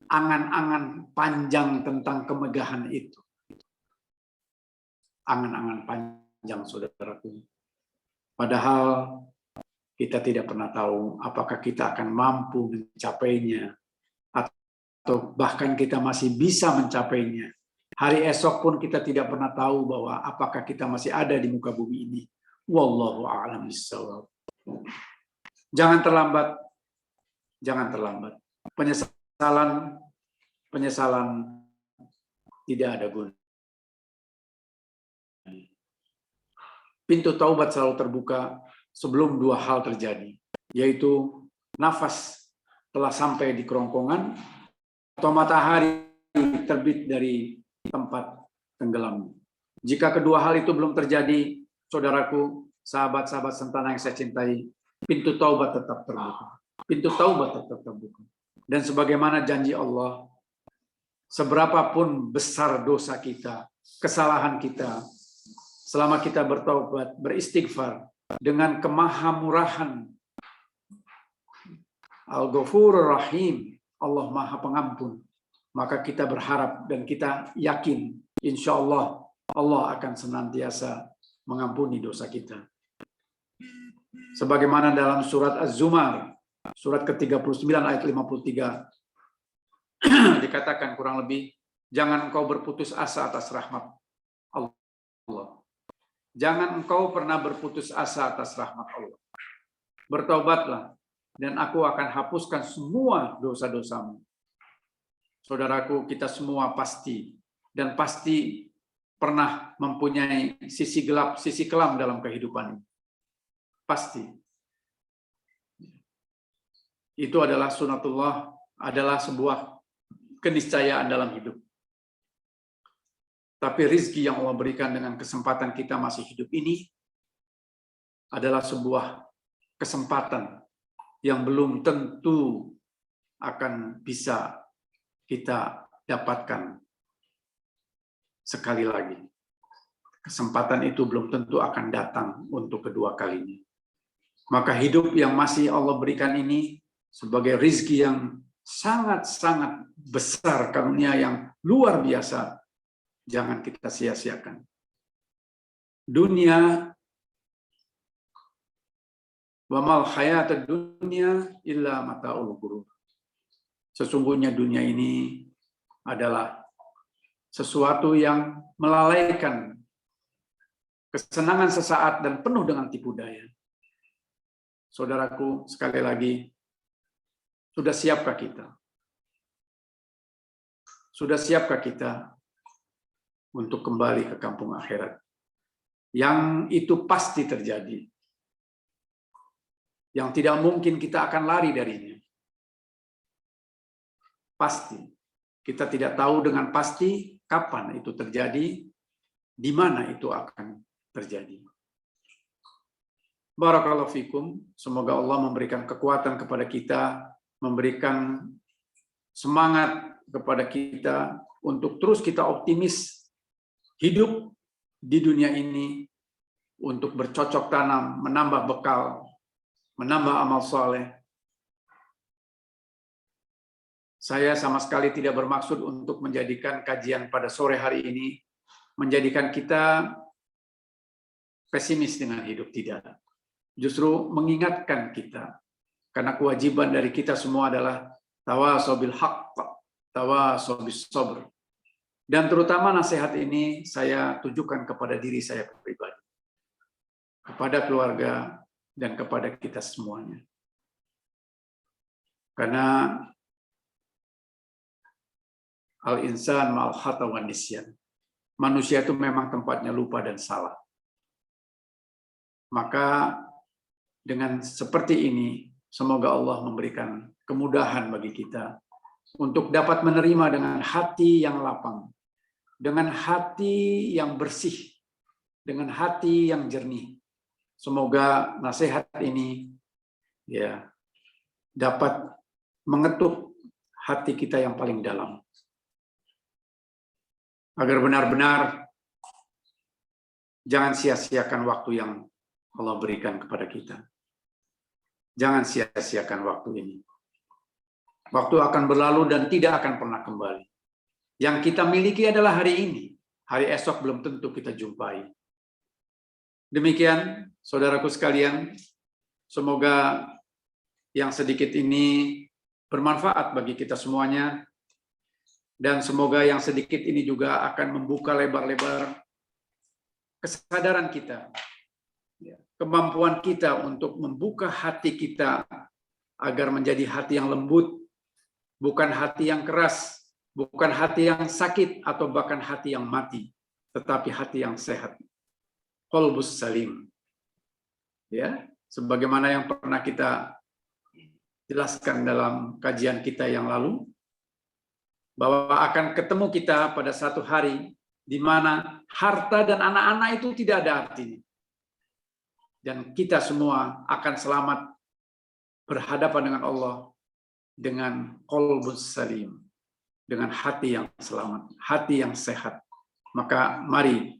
angan-angan panjang tentang kemegahan itu. Angan-angan panjang, saudaraku. Padahal kita tidak pernah tahu apakah kita akan mampu mencapainya atau bahkan kita masih bisa mencapainya. Hari esok pun kita tidak pernah tahu bahwa apakah kita masih ada di muka bumi ini. Wallahu a'lam bishawab. Jangan terlambat. Jangan terlambat. Penyesalan tidak ada guna. Pintu taubat selalu terbuka sebelum dua hal terjadi, yaitu nafas telah sampai di kerongkongan atau matahari terbit dari tempat tenggelam. Jika kedua hal itu belum terjadi, saudaraku, sahabat-sahabat sentana yang saya cintai, pintu taubat tetap terbuka. Pintu taubat tetap terbuka. Dan sebagaimana janji Allah, seberapapun besar dosa kita, kesalahan kita, selama kita bertaubat, beristighfar dengan kemahamurahan Al-Ghafurur Rahim, Allah Maha Pengampun, maka kita berharap dan kita yakin, insya Allah, Allah akan senantiasa mengampuni dosa kita. Sebagaimana dalam surat Az-Zumar, surat ke-39 ayat 53, dikatakan kurang lebih, jangan engkau berputus asa atas rahmat Allah. Jangan engkau pernah berputus asa atas rahmat Allah. Bertaubatlah, dan aku akan hapuskan semua dosa-dosamu. Saudaraku, kita semua pasti pernah mempunyai sisi gelap, sisi kelam dalam kehidupan ini. Pasti. Itu adalah sunatullah, adalah sebuah keniscayaan dalam hidup. Tapi rizki yang Allah berikan dengan kesempatan kita masih hidup ini adalah sebuah kesempatan yang belum tentu akan bisa kita dapatkan sekali lagi. Kesempatan itu belum tentu akan datang untuk kedua kalinya. Maka hidup yang masih Allah berikan ini sebagai rizki yang sangat-sangat besar, karunia yang luar biasa, jangan kita sia-siakan. Dunia, wa mal hayatud dunya illa mata'ul ghurur. Sesungguhnya dunia ini adalah sesuatu yang melalaikan, kesenangan sesaat dan penuh dengan tipu daya. Saudaraku, sekali lagi, sudah siapkah kita? Sudah siapkah kita untuk kembali ke kampung akhirat? Yang itu pasti terjadi. Yang tidak mungkin kita akan lari darinya. Pasti. Kita tidak tahu dengan pasti kapan itu terjadi, di mana itu akan terjadi. Barakallahu fikum. Semoga Allah memberikan kekuatan kepada kita, memberikan semangat kepada kita untuk terus kita optimis hidup di dunia ini untuk bercocok tanam, menambah bekal, menambah amal soleh. Saya sama sekali tidak bermaksud untuk menjadikan kajian pada sore hari ini menjadikan kita pesimis dengan hidup, tidak. Justru mengingatkan kita, karena kewajiban dari kita semua adalah tawasau bil haqq, tawasau bis sabr. Dan terutama nasihat ini saya tujukan kepada diri saya pribadi, kepada keluarga, dan kepada kita semuanya. Karena al-insan ma'al khata wan nisyan. Manusia itu memang tempatnya lupa dan salah. Maka dengan seperti ini, semoga Allah memberikan kemudahan bagi kita untuk dapat menerima dengan hati yang lapang, dengan hati yang bersih, dengan hati yang jernih. Semoga nasihat ini ya dapat mengetuk hati kita yang paling dalam. Agar benar-benar jangan sia-siakan waktu yang Allah berikan kepada kita. Jangan sia-siakan waktu ini. Waktu akan berlalu dan tidak akan pernah kembali. Yang kita miliki adalah hari ini. Hari esok belum tentu kita jumpai. Demikian, saudaraku sekalian, semoga yang sedikit ini bermanfaat bagi kita semuanya. Dan semoga yang sedikit ini juga akan membuka lebar-lebar kesadaran kita, kemampuan kita untuk membuka hati kita agar menjadi hati yang lembut, bukan hati yang keras, bukan hati yang sakit atau bahkan hati yang mati, tetapi hati yang sehat. Qalbus salim. Ya, sebagaimana yang pernah kita jelaskan dalam kajian kita yang lalu, bahwa akan ketemu kita pada satu hari di mana harta dan anak-anak itu tidak ada artinya. Dan kita semua akan selamat berhadapan dengan Allah dengan qalbus salim, dengan hati yang selamat, hati yang sehat. Maka mari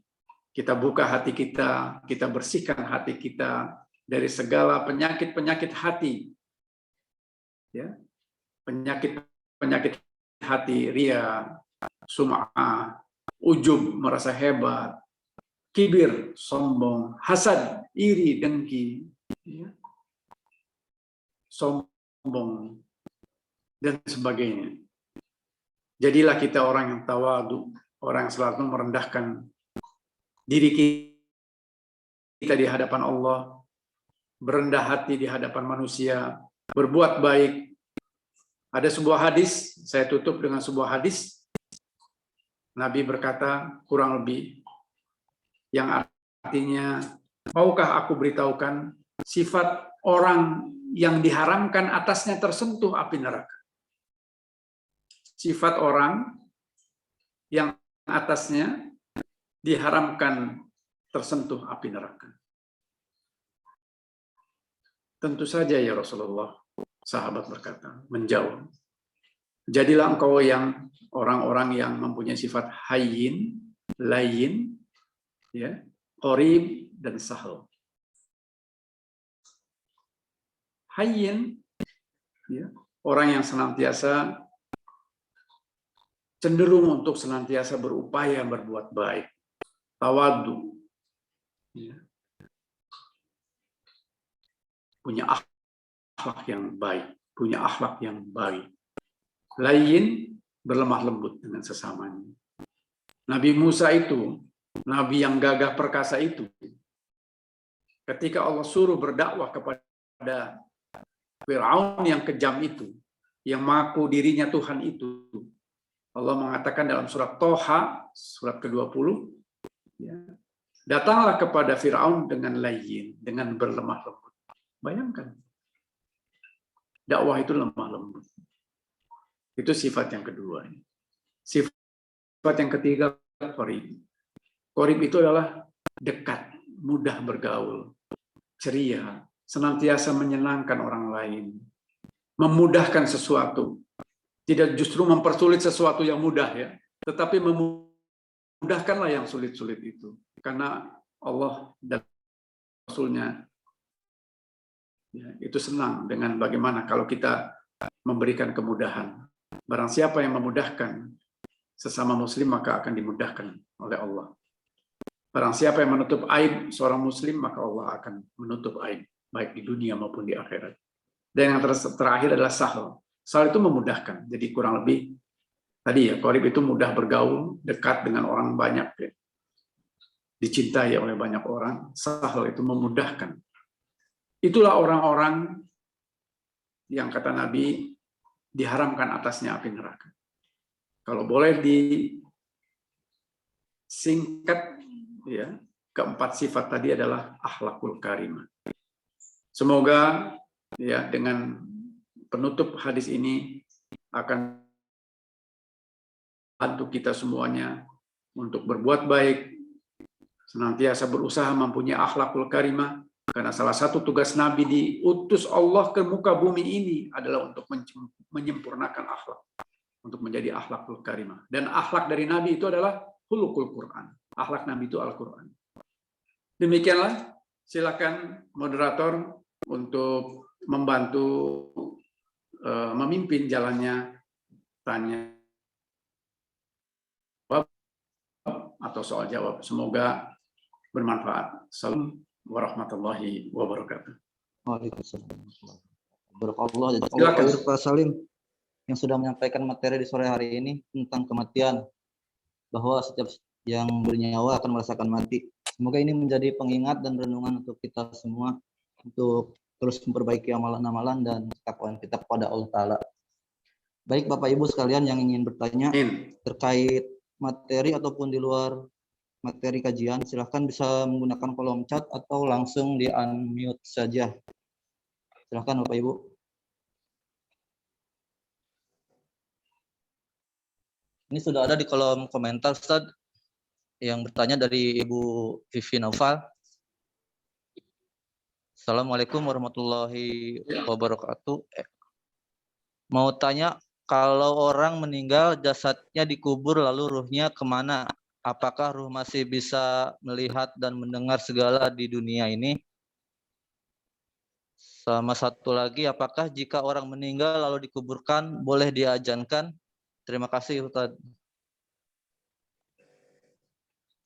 kita buka hati kita, kita bersihkan hati kita dari segala penyakit-penyakit hati. Ya. Penyakit hati, ria, sum'ah, ujub, merasa hebat, kibir, sombong, hasad, iri, dengki, sombong, dan sebagainya. Jadilah kita orang yang tawadu, orang yang selalu merendahkan diri kita di hadapan Allah, berendah hati di hadapan manusia, berbuat baik, Ada sebuah hadis, saya tutup dengan sebuah hadis. Nabi berkata kurang lebih yang artinya, maukah aku beritahukan sifat orang yang diharamkan atasnya tersentuh api neraka. Sifat orang yang atasnya diharamkan tersentuh api neraka. Tentu saja ya Rasulullah, sahabat berkata, menjauh. Jadilah engkau yang orang-orang yang mempunyai sifat hayyin, layyin, ya, qorib dan sahal. Hayyin, ya, orang yang senantiasa cenderung untuk senantiasa berupaya berbuat baik, tawadhu, ya, punya akhlak yang baik, punya akhlak yang baik. Layyin, berlemah lembut dengan sesamanya. Nabi Musa itu, nabi yang gagah perkasa itu, ketika Allah suruh berdakwah kepada Fir'aun yang kejam itu, yang mengaku dirinya Tuhan itu, Allah mengatakan dalam surat Toha, surat ke-20, ya, datanglah kepada Fir'aun dengan layyin, dengan berlemah lembut. Bayangkan, dakwah itu lemah lembut. Itu sifat yang kedua. Sifat yang ketiga, qorib. Qorib itu adalah dekat, mudah bergaul, ceria, senantiasa menyenangkan orang lain, memudahkan sesuatu. Tidak justru mempersulit sesuatu yang mudah, ya, tetapi memudahkanlah yang sulit-sulit itu. Karena Allah dan Rasul-Nya, ya, itu senang dengan bagaimana kalau kita memberikan kemudahan. Barang siapa yang memudahkan sesama muslim, maka akan dimudahkan oleh Allah. Barang siapa yang menutup aib seorang muslim, maka Allah akan menutup aib, baik di dunia maupun di akhirat. Dan yang terakhir adalah sahal. Sahal itu memudahkan. Jadi kurang lebih tadi ya, qorib itu mudah bergaul, dekat dengan orang banyak, ya, dicintai oleh banyak orang. Sahal itu memudahkan. Itulah orang-orang yang kata Nabi diharamkan atasnya api neraka. Kalau boleh disingkat, ya, keempat sifat tadi adalah akhlakul karimah. Semoga, ya, dengan penutup hadis ini akan bantu kita semuanya untuk berbuat baik, senantiasa berusaha mempunyai akhlakul karimah. Karena salah satu tugas Nabi diutus Allah ke muka bumi ini adalah untuk menyempurnakan akhlak, untuk menjadi akhlakul karimah. Dan akhlak dari Nabi itu adalah khuluqul Quran. Akhlak Nabi itu Al-Quran. Demikianlah, silakan moderator untuk membantu memimpin jalannya tanya atau soal jawab. Semoga bermanfaat. Assalamualaikum warahmatullahi wabarakatuh. Waalaikumsalam. Barakallah. Jazakallahu Pak Salim yang sudah menyampaikan materi di sore hari ini tentang kematian, bahwa setiap yang bernyawa akan merasakan mati. Semoga ini menjadi pengingat dan renungan untuk kita semua untuk terus memperbaiki amalan-amalan dan ketakwaan kita kepada Allah Ta'ala. Baik Bapak Ibu sekalian yang ingin bertanya terkait materi ataupun di luar materi kajian, silahkan bisa menggunakan kolom chat atau langsung di unmute saja. Silahkan Bapak Ibu. Ini sudah ada di kolom komentar, Ustaz, yang bertanya dari Ibu Vivi Naufal. Assalamualaikum warahmatullahi wabarakatuh. Mau tanya, kalau orang meninggal jasadnya dikubur lalu ruhnya kemana? Apakah ruh masih bisa melihat dan mendengar segala di dunia ini? Sama satu lagi, apakah jika orang meninggal lalu dikuburkan boleh diazankan? Terima kasih Ustaz.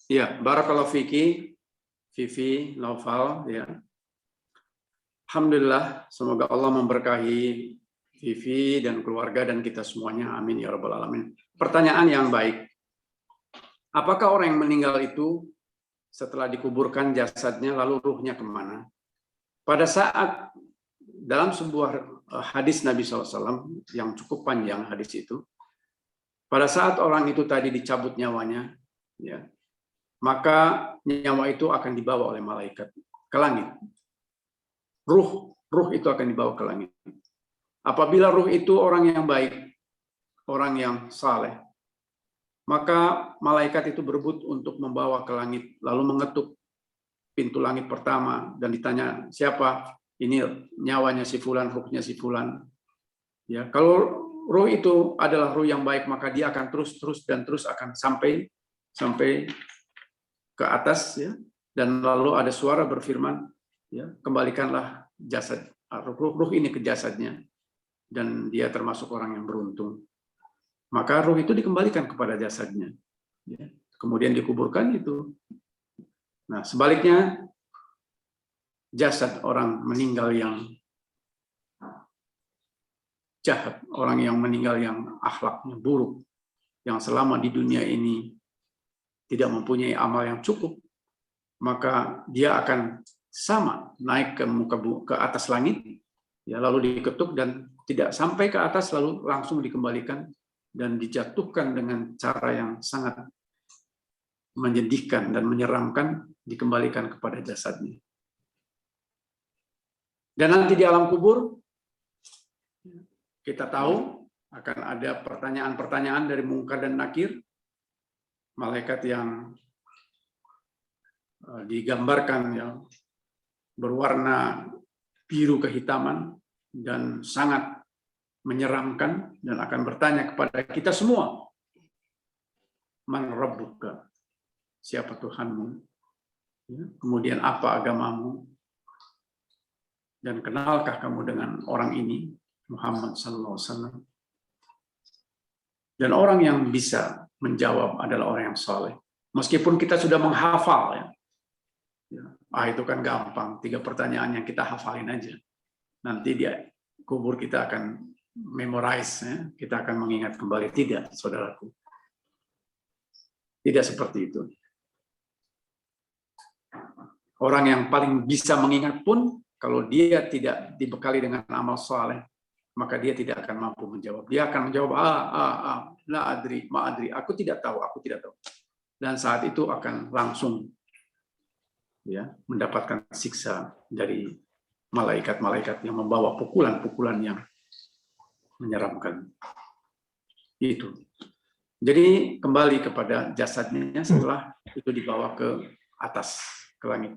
Ya, barakallahu fiki, Vivi Naufal, ya. Alhamdulillah, semoga Allah memberkahi Vivi dan keluarga dan kita semuanya. Amin ya rabbal alamin. Pertanyaan yang baik. Apakah orang yang meninggal itu setelah dikuburkan jasadnya lalu ruhnya kemana? Pada saat dalam sebuah hadis Nabi SAW yang cukup panjang hadis itu, pada saat orang itu tadi dicabut nyawanya, ya, maka nyawa itu akan dibawa oleh malaikat ke langit. Ruh itu akan dibawa ke langit. Apabila ruh itu orang yang baik, orang yang saleh, maka malaikat itu berebut untuk membawa ke langit, lalu mengetuk pintu langit pertama dan ditanya, siapa? Ini nyawanya si fulan, ruhnya si fulan. Ya, kalau ruh itu adalah ruh yang baik, maka dia akan terus akan sampai ke atas, ya. Dan lalu ada suara berfirman, ya, kembalikanlah jasad ruh ini ke jasadnya, dan dia termasuk orang yang beruntung. Maka ruh itu dikembalikan kepada jasadnya, ya. Kemudian dikuburkan itu. Nah, sebaliknya jasad orang meninggal yang jahat, orang yang meninggal yang akhlaknya buruk, yang selama di dunia ini tidak mempunyai amal yang cukup, maka dia akan sama naik ke atas langit, ya, lalu diketuk dan tidak sampai ke atas, lalu langsung dikembalikan dan dijatuhkan dengan cara yang sangat menyedihkan dan menyeramkan, dikembalikan kepada jasadnya. Dan nanti di alam kubur kita tahu akan ada pertanyaan-pertanyaan dari Munkar dan Nakir, malaikat yang digambarkan yang berwarna biru kehitaman dan sangat menyeramkan, dan akan bertanya kepada kita semua, man rabbuka, siapa Tuhanmu, ya, kemudian apa agamamu, dan kenalkah kamu dengan orang ini, Muhammad SAW. Dan orang yang bisa menjawab adalah orang yang soleh. Meskipun kita sudah menghafal, ya. Itu kan gampang, 3 pertanyaan yang kita hafalin aja. Nanti dia kubur kita akan memorize, ya. Kita akan mengingat kembali. Tidak, saudaraku. Tidak seperti itu. Orang yang paling bisa mengingat pun, kalau dia tidak dibekali dengan amal soleh, maka dia tidak akan mampu menjawab. Dia akan menjawab, la adri, ma adri, aku tidak tahu. Dan saat itu akan langsung, ya, mendapatkan siksa dari malaikat-malaikat yang membawa pukulan-pukulan yang menyeramkan. Itu. Jadi kembali kepada jasadnya setelah itu dibawa ke atas, ke langit.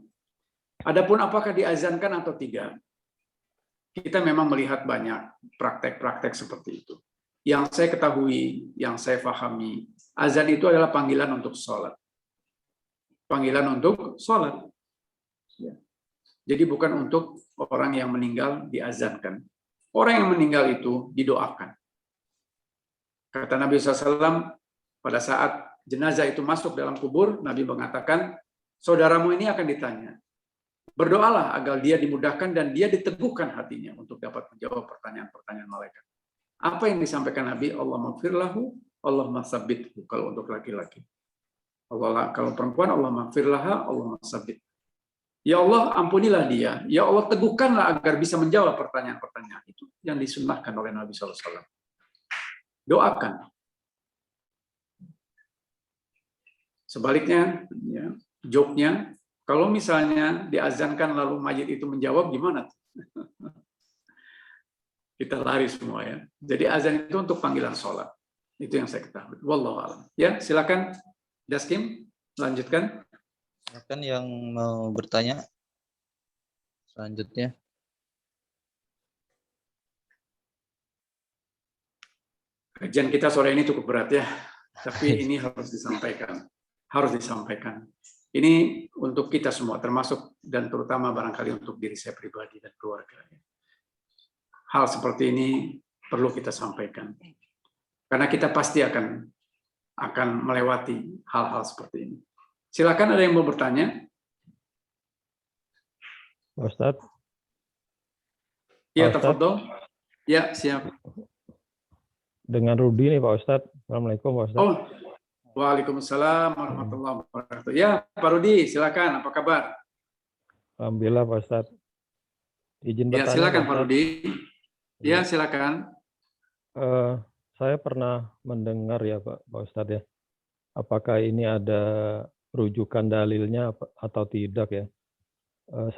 Adapun apakah diazankan atau tidak, kita memang melihat banyak praktek-praktek seperti itu. Yang saya ketahui, yang saya pahami, azan itu adalah panggilan untuk sholat. Panggilan untuk sholat. Ya. Jadi bukan untuk orang yang meninggal diazankan. Orang yang meninggal itu didoakan. Kata Nabi SAW, pada saat jenazah itu masuk dalam kubur, Nabi mengatakan, saudaramu ini akan ditanya. Berdoalah agar dia dimudahkan dan dia diteguhkan hatinya untuk dapat menjawab pertanyaan-pertanyaan malaikat. Apa yang disampaikan Nabi? Allah maghfirlahu, Allah masabithu, kalau untuk laki-laki. Allah, kalau perempuan, Allah maghfirlaha, Allah masabit. Ya Allah, ampunilah dia. Ya Allah, teguhkanlah agar bisa menjawab pertanyaan-pertanyaan itu yang disunnahkan oleh Nabi SAW. Doakan. Sebaliknya, ya, joke-nya, kalau misalnya diazankan lalu mayit itu menjawab, gimana? Kita lari semua, ya. Jadi azan itu untuk panggilan sholat. Itu yang saya ketahui. Wallahu a'lam. Ya, silakan Daskim, lanjutkan. Silakan yang mau bertanya selanjutnya. Kajian kita sore ini cukup berat, ya. Tapi ini harus disampaikan. Harus disampaikan. Ini untuk kita semua, termasuk dan terutama barangkali untuk diri saya pribadi dan keluarga. Hal seperti ini perlu kita sampaikan. Karena kita pasti akan melewati hal-hal seperti ini. Silakan, ada yang mau bertanya? Pak Ustadz. Ya, tafadhol. Ya, siap. Dengan Rudi nih Pak Ustadz. Assalamualaikum Pak Ustadz. Oh, waalaikumsalam warahmatullahi wabarakatuh. Ya, Pak Rudi, silakan. Apa kabar? Alhamdulillah Pak Ustadz. Izin Ya, bertanya, silakan Pak Pak Ustadz. Rudi. Ya, silakan. Saya pernah mendengar ya Pak Ustadz ya. Apakah ini ada rujukan dalilnya atau tidak ya?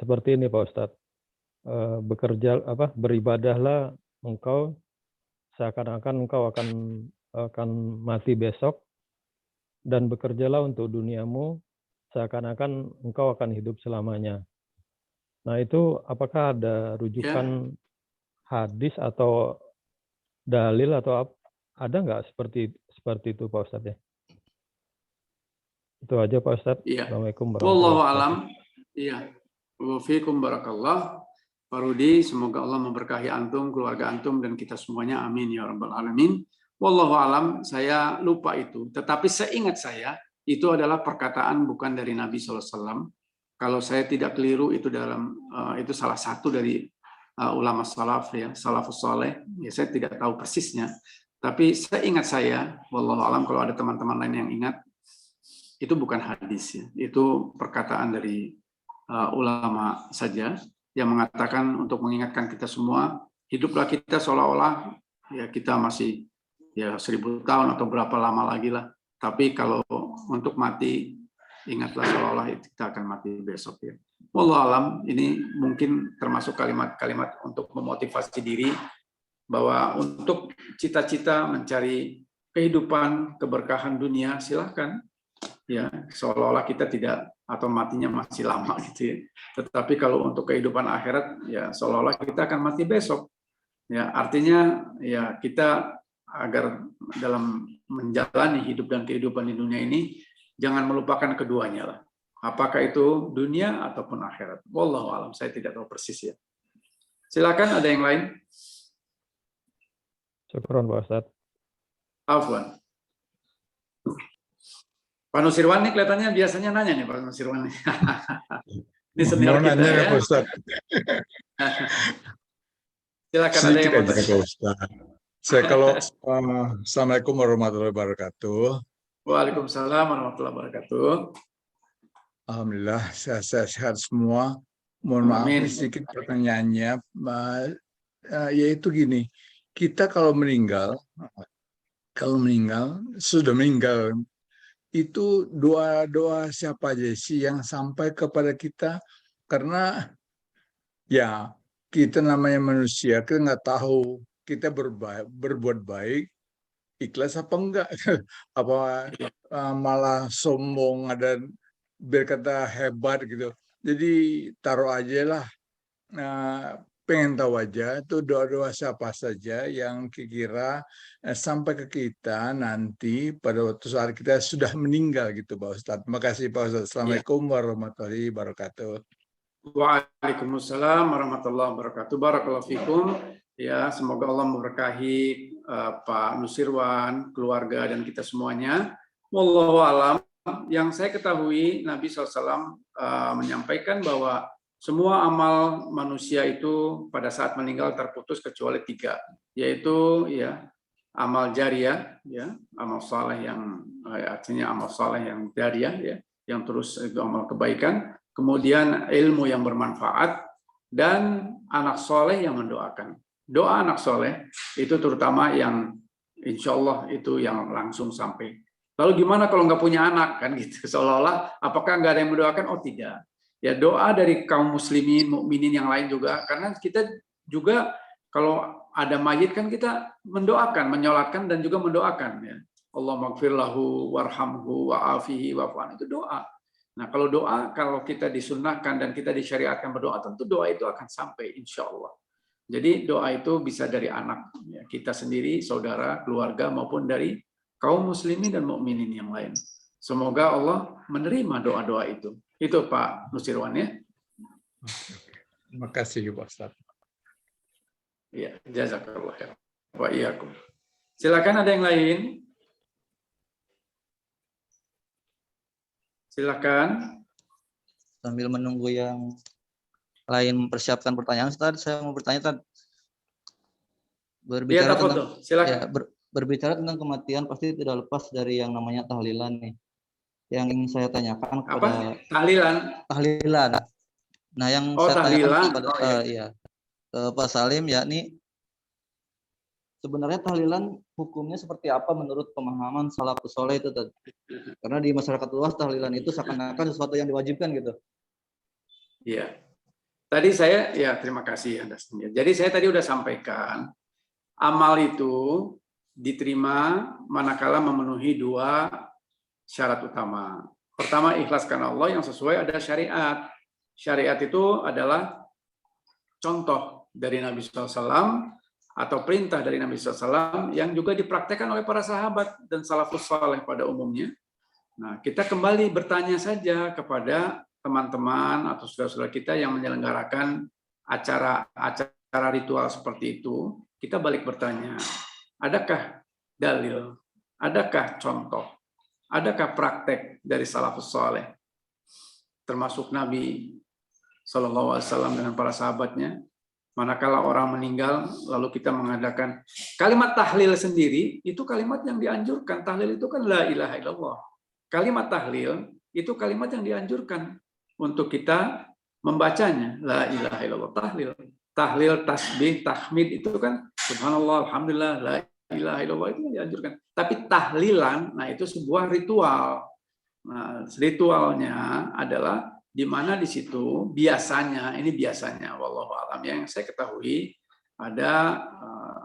Seperti ini Pak Ustadz. Beribadahlah engkau seakan-akan engkau akan mati besok, dan bekerjalah untuk duniamu seakan-akan engkau akan hidup selamanya. Nah, itu apakah ada rujukan hadis atau dalil atau ada nggak seperti itu Pak Ustadz ya? Itu aja Pak Ustadz. Iya. Assalamualaikum Wallahu warahmatullahi alam. wabarakatuh. Iya. Wa fiikum barakallah. Pak Rudi, semoga Allah memberkahi antum, keluarga antum, dan kita semuanya. Amin ya rabbal alamin. Wallahu alam, saya lupa itu. Tetapi seingat saya, itu adalah perkataan bukan dari Nabi SAW. Kalau saya tidak keliru, itu itu salah satu dari ulama salaf, ya, salafus saleh. Ya, saya tidak tahu persisnya. Tapi seingat saya, wallahu alam, kalau ada teman-teman lain yang ingat, itu bukan hadis, ya. Itu perkataan dari ulama saja yang mengatakan untuk mengingatkan kita semua, hiduplah kita seolah-olah ya kita masih ya 1000 tahun atau berapa lama lagi lah. Tapi kalau untuk mati, ingatlah seolah-olah kita akan mati besok, ya. Wallahu alam, ini mungkin termasuk kalimat-kalimat untuk memotivasi diri bahwa untuk cita-cita mencari kehidupan, keberkahan dunia, silahkan. Ya, seolah-olah kita tidak atau matinya masih lama gitu ya. Tetapi kalau untuk kehidupan akhirat, ya seolah-olah kita akan mati besok. Ya, artinya ya kita agar dalam menjalani hidup dan kehidupan di dunia ini jangan melupakan keduanya lah. Apakah itu dunia ataupun akhirat. Wallahu alam, saya tidak tahu persis ya. Silakan, ada yang lain? Syukron Pak Ustadz. Afwan. Pak Nusirwan nih kelihatannya biasanya nanya nih Pak Nusirwan. Ini senior kita ya. Pak Ustadz. Silakan, ada yang mau Pak Ustadz. Saya kalau Assalamualaikum warahmatullahi wabarakatuh. Waalaikumsalam warahmatullahi wabarakatuh. Alhamdulillah sehat semua. Mohon maaf Amin. sedikit pertanyaannya, yaitu gini, kita kalau meninggal sudah meninggal, itu doa siapa aja sih yang sampai kepada kita? Karena ya kita namanya manusia, kita nggak tahu kita berbuat baik ikhlas apa enggak, apa malah sombong ada berkata hebat gitu. Jadi taruh aja lah, pengen tahu aja itu doa-doa siapa saja yang kira-kira sampai ke kita nanti pada waktu saat kita sudah meninggal gitu Pak Ustadz. Terima kasih Pak Ustadz. Assalamualaikum warahmatullahi wabarakatuh. Waalaikumsalam warahmatullahi wabarakatuh. Barakallahu fikum. Ya, semoga Allah memberkahi Pak Nusirwan, keluarga dan kita semuanya. Wallahu alam. Yang saya ketahui Nabi SAW menyampaikan bahwa semua amal manusia itu pada saat meninggal terputus kecuali 3, yaitu ya amal jariyah, ya amal saleh yang artinya amal saleh yang jariyah, ya yang terus itu amal kebaikan, kemudian ilmu yang bermanfaat dan anak soleh yang mendoakan. Doa anak soleh itu terutama yang insya Allah itu yang langsung sampai. Lalu gimana kalau nggak punya anak kan gitu? Seolah-olah apakah nggak ada yang mendoakan? Oh tidak. Ya doa dari kaum muslimin, mukminin yang lain juga. Karena kita juga kalau ada mayit kan kita mendoakan, menyolatkan dan juga mendoakan. Ya. Allah maghfir lahu warhamhu wa'afihi wa'fan, itu doa. Nah kalau doa, kalau kita disunnahkan dan kita disyariatkan berdoa, tentu doa itu akan sampai insya Allah. Jadi doa itu bisa dari anak ya, kita sendiri, saudara, keluarga maupun dari kaum muslimin dan mukminin yang lain. Semoga Allah menerima doa-doa itu. Itu Pak Nusirwan ya. Terima kasih Pak Ustadz. Ya, jazakallah khair. Wa iyyakum. Silakan, ada yang lain? Silakan. Sambil menunggu yang lain mempersiapkan pertanyaan, Ustaz, saya mau bertanya, Ustaz. Berbicara tentang silakan. Ya, berbicara tentang kematian pasti tidak lepas dari yang namanya tahlilan nih. Yang ingin saya tanyakan kepada Tahlilan. Tahlilan. Nah, yang Oh, saya tahlilan. tanyakan kepada Oh, iya. iya. Pak Salim, yakni sebenarnya tahlilan hukumnya seperti apa menurut pemahaman salafus saleh itu tadi? Karena di masyarakat luas tahlilan itu seakan-akan sesuatu yang diwajibkan gitu. Iya. Tadi saya, ya terima kasih Anda. Jadi saya tadi udah sampaikan, amal itu diterima manakala memenuhi 2 syarat utama. Pertama, ikhlas karena Allah, yang sesuai ada syariat. Syariat itu adalah contoh dari Nabi SAW atau perintah dari Nabi SAW yang juga dipraktekkan oleh para sahabat dan salafus saleh pada umumnya. Nah, kita kembali bertanya saja kepada teman-teman atau saudara-saudara kita yang menyelenggarakan acara ritual seperti itu. Kita balik bertanya, adakah dalil, adakah contoh, adakah praktek dari salafus saleh, termasuk Nabi SAW dengan para sahabatnya? Manakala orang meninggal, lalu kita mengadakan kalimat tahlil sendiri, itu kalimat yang dianjurkan. Tahlil itu kan la ilaha illallah. Kalimat tahlil itu kalimat yang dianjurkan untuk kita membacanya. La ilaha illallah, tahlil. Tahlil, tasbih, tahmid itu kan subhanallah, alhamdulillah, la ilaha illallah, itu yang dianjurkan. Tapi tahlilan, nah itu sebuah ritual. Nah, ritualnya adalah di mana di situ biasanya, ini biasanya, wallahu a'lam, yang saya ketahui ada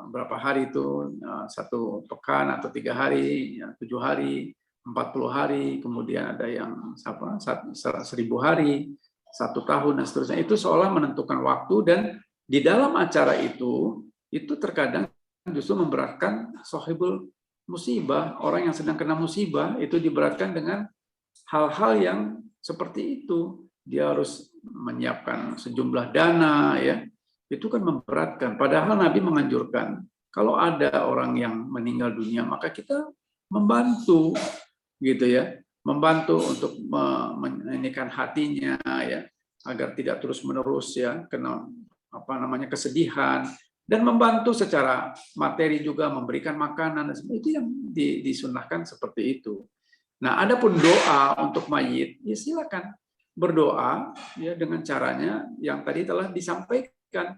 berapa hari itu, 1 pekan atau 3 hari, 7 hari, 40 hari, kemudian ada yang 1000 hari, 1 tahun, dan seterusnya. Itu seolah menentukan waktu, dan di dalam acara itu terkadang justru memberatkan sahibul musibah, orang yang sedang kena musibah, itu diberatkan dengan hal-hal yang seperti itu. Dia harus menyiapkan sejumlah dana, ya. Itu kan memberatkan. Padahal Nabi menganjurkan, kalau ada orang yang meninggal dunia, maka kita membantu, gitu ya, membantu untuk meninikan hatinya, ya, agar tidak terus-menerus ya kena kesedihan, dan membantu secara materi juga, memberikan makanan, itu yang disunnahkan seperti itu. Nah, adapun doa untuk mayit, ya silakan berdoa ya dengan caranya yang tadi telah disampaikan,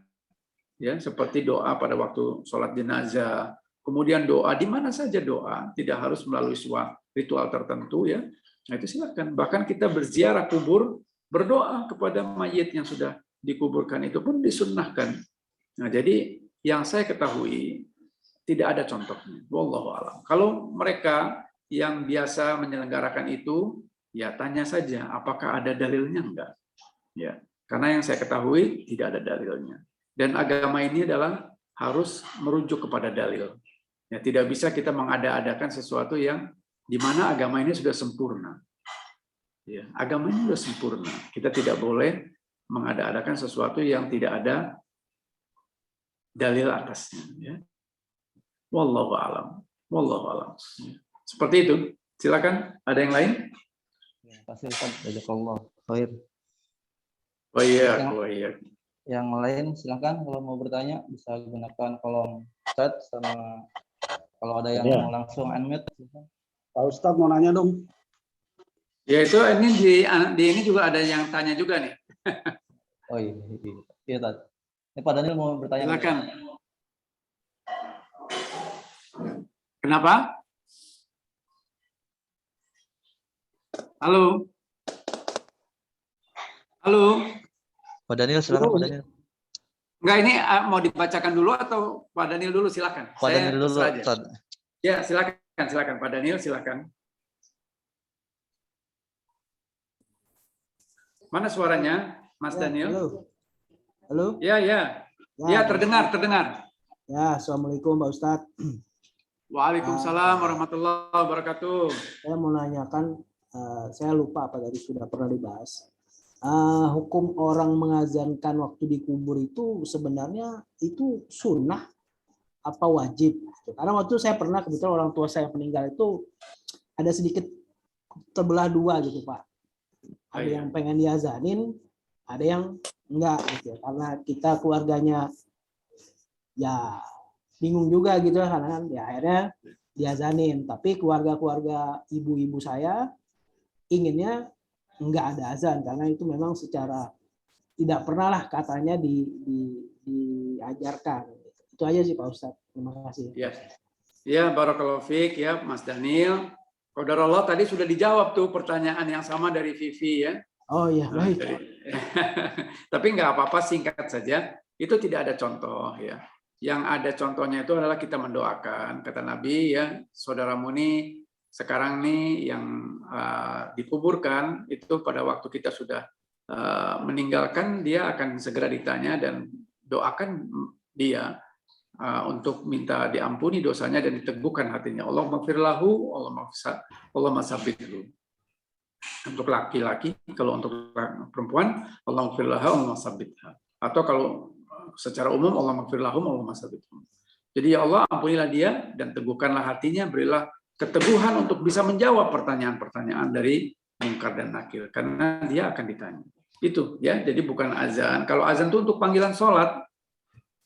ya, seperti doa pada waktu sholat jenazah, kemudian doa di mana saja doa, tidak harus melalui sebuah ritual tertentu, ya. Nah, itu silakan. Bahkan kita berziarah kubur, berdoa kepada mayit yang sudah dikuburkan, itu pun disunnahkan. Nah, jadi yang saya ketahui tidak ada contohnya. Wallahu a'lam. Kalau mereka yang biasa menyelenggarakan itu, ya tanya saja apakah ada dalilnya enggak. Ya, karena yang saya ketahui tidak ada dalilnya. Dan agama ini adalah harus merujuk kepada dalil. Ya, tidak bisa kita mengada-adakan sesuatu yang di mana agama ini sudah sempurna. Ya, agama ini sudah sempurna. Kita tidak boleh mengada-adakan sesuatu yang tidak ada dalil atasnya. Ya. Wallahu a'lam. Wallahu a'lam. Seperti itu. Silakan. Ada yang lain? Kasih Ustaz, jazakallah khair. Yang lain silakan, kalau mau bertanya bisa gunakan kolom chat, sama kalau ada yang mau langsung unmute. Pak Ustadz mau nanya dong. Ya itu ini di ini juga ada yang tanya juga nih. Oh iya, iya Tad. Ini Pak Daniel mau bertanya. Silakan. Kenapa? Halo. Halo. Pak Daniel silakan, Pak Daniel. Enggak, ini mau dibacakan dulu atau Pak Daniel dulu, silakan. Pak Daniel dulu. Ya, silakan Pak Daniel, silakan. Mana suaranya, Mas Daniel? Halo. Halo. Ya, terdengar. Ya, assalamualaikum Pak Ustadz. Waalaikumsalam warahmatullahi wabarakatuh. Saya mau nanyakan, saya lupa apa tadi sudah pernah dibahas. Hukum orang mengazankan waktu dikubur itu sebenarnya itu sunnah apa wajib? Karena waktu saya pernah, kebetulan orang tua saya meninggal itu ada sedikit terbelah dua gitu Pak. Ada yang pengen diazanin, ada yang enggak gitu. Karena kita keluarganya ya bingung juga gitu, karena kan ya akhirnya diazanin. Tapi keluarga-keluarga ibu-ibu saya inginnya enggak ada azan, karena itu memang secara tidak pernah lah katanya diajarkan. Itu aja sih Pak Ustadz. Terima kasih. Ya, ya barakallahu fiik ya Mas Daniel. Qadarullah tadi sudah dijawab tuh pertanyaan yang sama dari Vivi ya. Oh iya, Nah, baik. tapi nggak apa-apa, singkat saja. Itu tidak ada contoh ya. Yang ada contohnya itu adalah kita mendoakan. Kata Nabi ya, saudaramu nih sekarang nih yang dikuburkan itu pada waktu kita sudah meninggalkan, dia akan segera ditanya dan doakan dia untuk minta diampuni dosanya dan diteguhkan hatinya. Allah maghfirlahu, Allah masabithu. Untuk laki-laki, kalau untuk perempuan, Allah maghfirlahu, Allah masabitha. Atau kalau secara umum, Allah maghfirlahum, Allah masabithu. Jadi ya Allah, ampunilah dia dan teguhkanlah hatinya, berilah keteguhan untuk bisa menjawab pertanyaan-pertanyaan dari mungkar dan nakir, karena dia akan ditanya. Itu ya, jadi bukan azan. Kalau azan itu untuk panggilan sholat.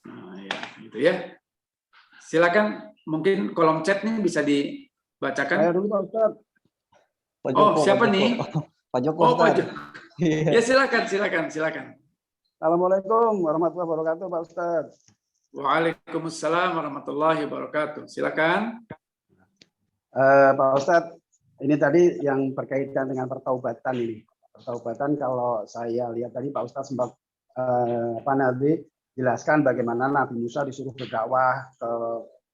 Nah, ya, gitu ya. Silakan, mungkin kolom chat nih bisa dibacakan. Saya dulu Pak Ustadz. Pak Oh, Joko, siapa Pak Joko. nih? Pak Joko. Oh, Pak Ustaz. Joko. Ya silakan. Assalamualaikum warahmatullahi wabarakatuh Pak Ustadz. Waalaikumsalam warahmatullahi wabarakatuh. Silakan. Pak Ustadz, ini tadi yang berkaitan dengan pertaubatan ini. Pertaubatan kalau saya lihat tadi Pak Ustadz sempat Nabi jelaskan bagaimana Nabi Musa disuruh berdakwah ke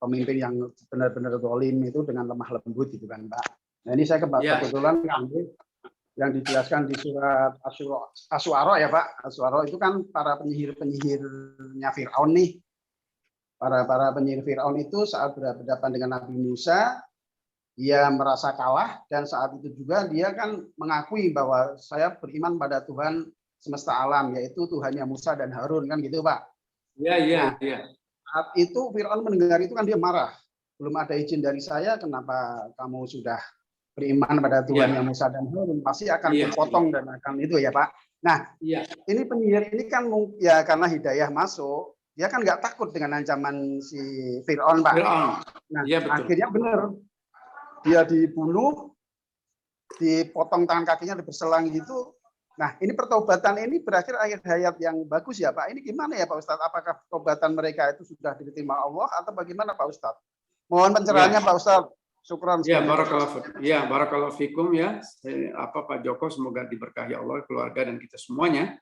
pemimpin yang benar-benar zalim itu dengan lemah lembut gitu kan Pak. Nah ini saya kebetulan ngambil yang dijelaskan di surat Asy-Syu'ara ya Pak. Asy-Syu'ara itu kan para penyihir-penyihirnya Fir'aun nih. Para penyihir Fir'aun itu saat berhadapan dengan Nabi Musa, dia merasa kalah dan saat itu juga dia kan mengakui bahwa saya beriman pada Tuhan semesta alam, yaitu Tuhannya Musa dan Harun kan gitu Pak. Iya. Saat itu Fir'aun mendengar itu kan dia marah. Belum ada izin dari saya, kenapa kamu sudah beriman pada Tuhannya Musa dan Harun? Pasti akan dipotong dan akan itu ya Pak. Nah, ini penyihir ini kan ya karena hidayah masuk, dia kan nggak takut dengan ancaman si Fir'aun Pak. Nah, akhirnya benar. Dia dibunuh, dipotong tangan kakinya, diberselang gitu. Nah, ini pertobatan ini berakhir akhir hayat yang bagus ya Pak. Ini gimana ya Pak Ustadz? Apakah pertobatan mereka itu sudah diterima Allah atau bagaimana Pak Ustadz? Mohon pencerahannya Pak Ustadz. Syukran. Ya, barakallahu fikum ya. Pak Joko, semoga diberkahi Allah, keluarga dan kita semuanya.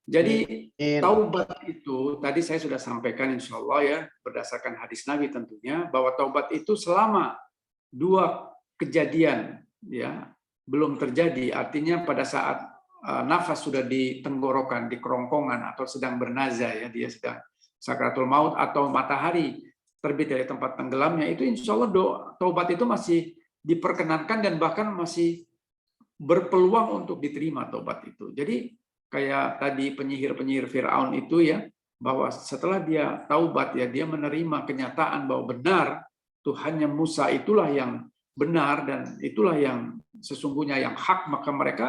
Jadi taubat itu tadi saya sudah sampaikan insya Allah ya, berdasarkan hadis Nabi tentunya, bahwa taubat itu selama 2 kejadian ya belum terjadi, artinya pada saat nafas sudah di tenggorokan, di kerongkongan atau sedang bernazah ya, dia sedang sakratul maut atau matahari terbit dari tempat tenggelamnya, itu insya Allah taubat itu masih diperkenankan dan bahkan masih berpeluang untuk diterima taubat itu. Jadi kayak tadi penyihir Fir'aun itu ya, bahwa setelah dia taubat ya, dia menerima kenyataan bahwa benar Tuhannya Musa itulah yang benar dan itulah yang sesungguhnya yang hak, maka mereka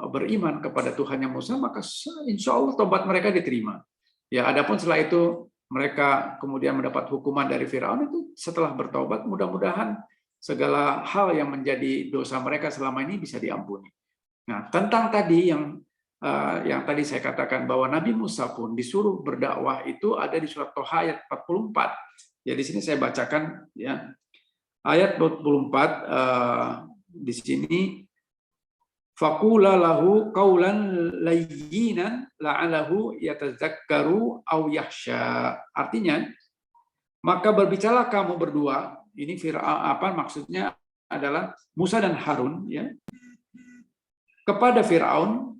beriman kepada Tuhannya Musa, maka insya Allah taubat mereka diterima. Ya, adapun setelah itu mereka kemudian mendapat hukuman dari Firaun, itu setelah bertaubat mudah-mudahan segala hal yang menjadi dosa mereka selama ini bisa diampuni. Nah, tentang tadi yang tadi saya katakan bahwa Nabi Musa pun disuruh berdakwah itu ada di surat Toha ayat 44. Ya, di sini saya bacakan ya. Ayat 44 di sini, faqula lahu qaulan layyinan la'alahu yatazakkaru aw yakhsha. Artinya, maka berbicaralah kamu berdua, ini maksudnya adalah Musa dan Harun ya, kepada Firaun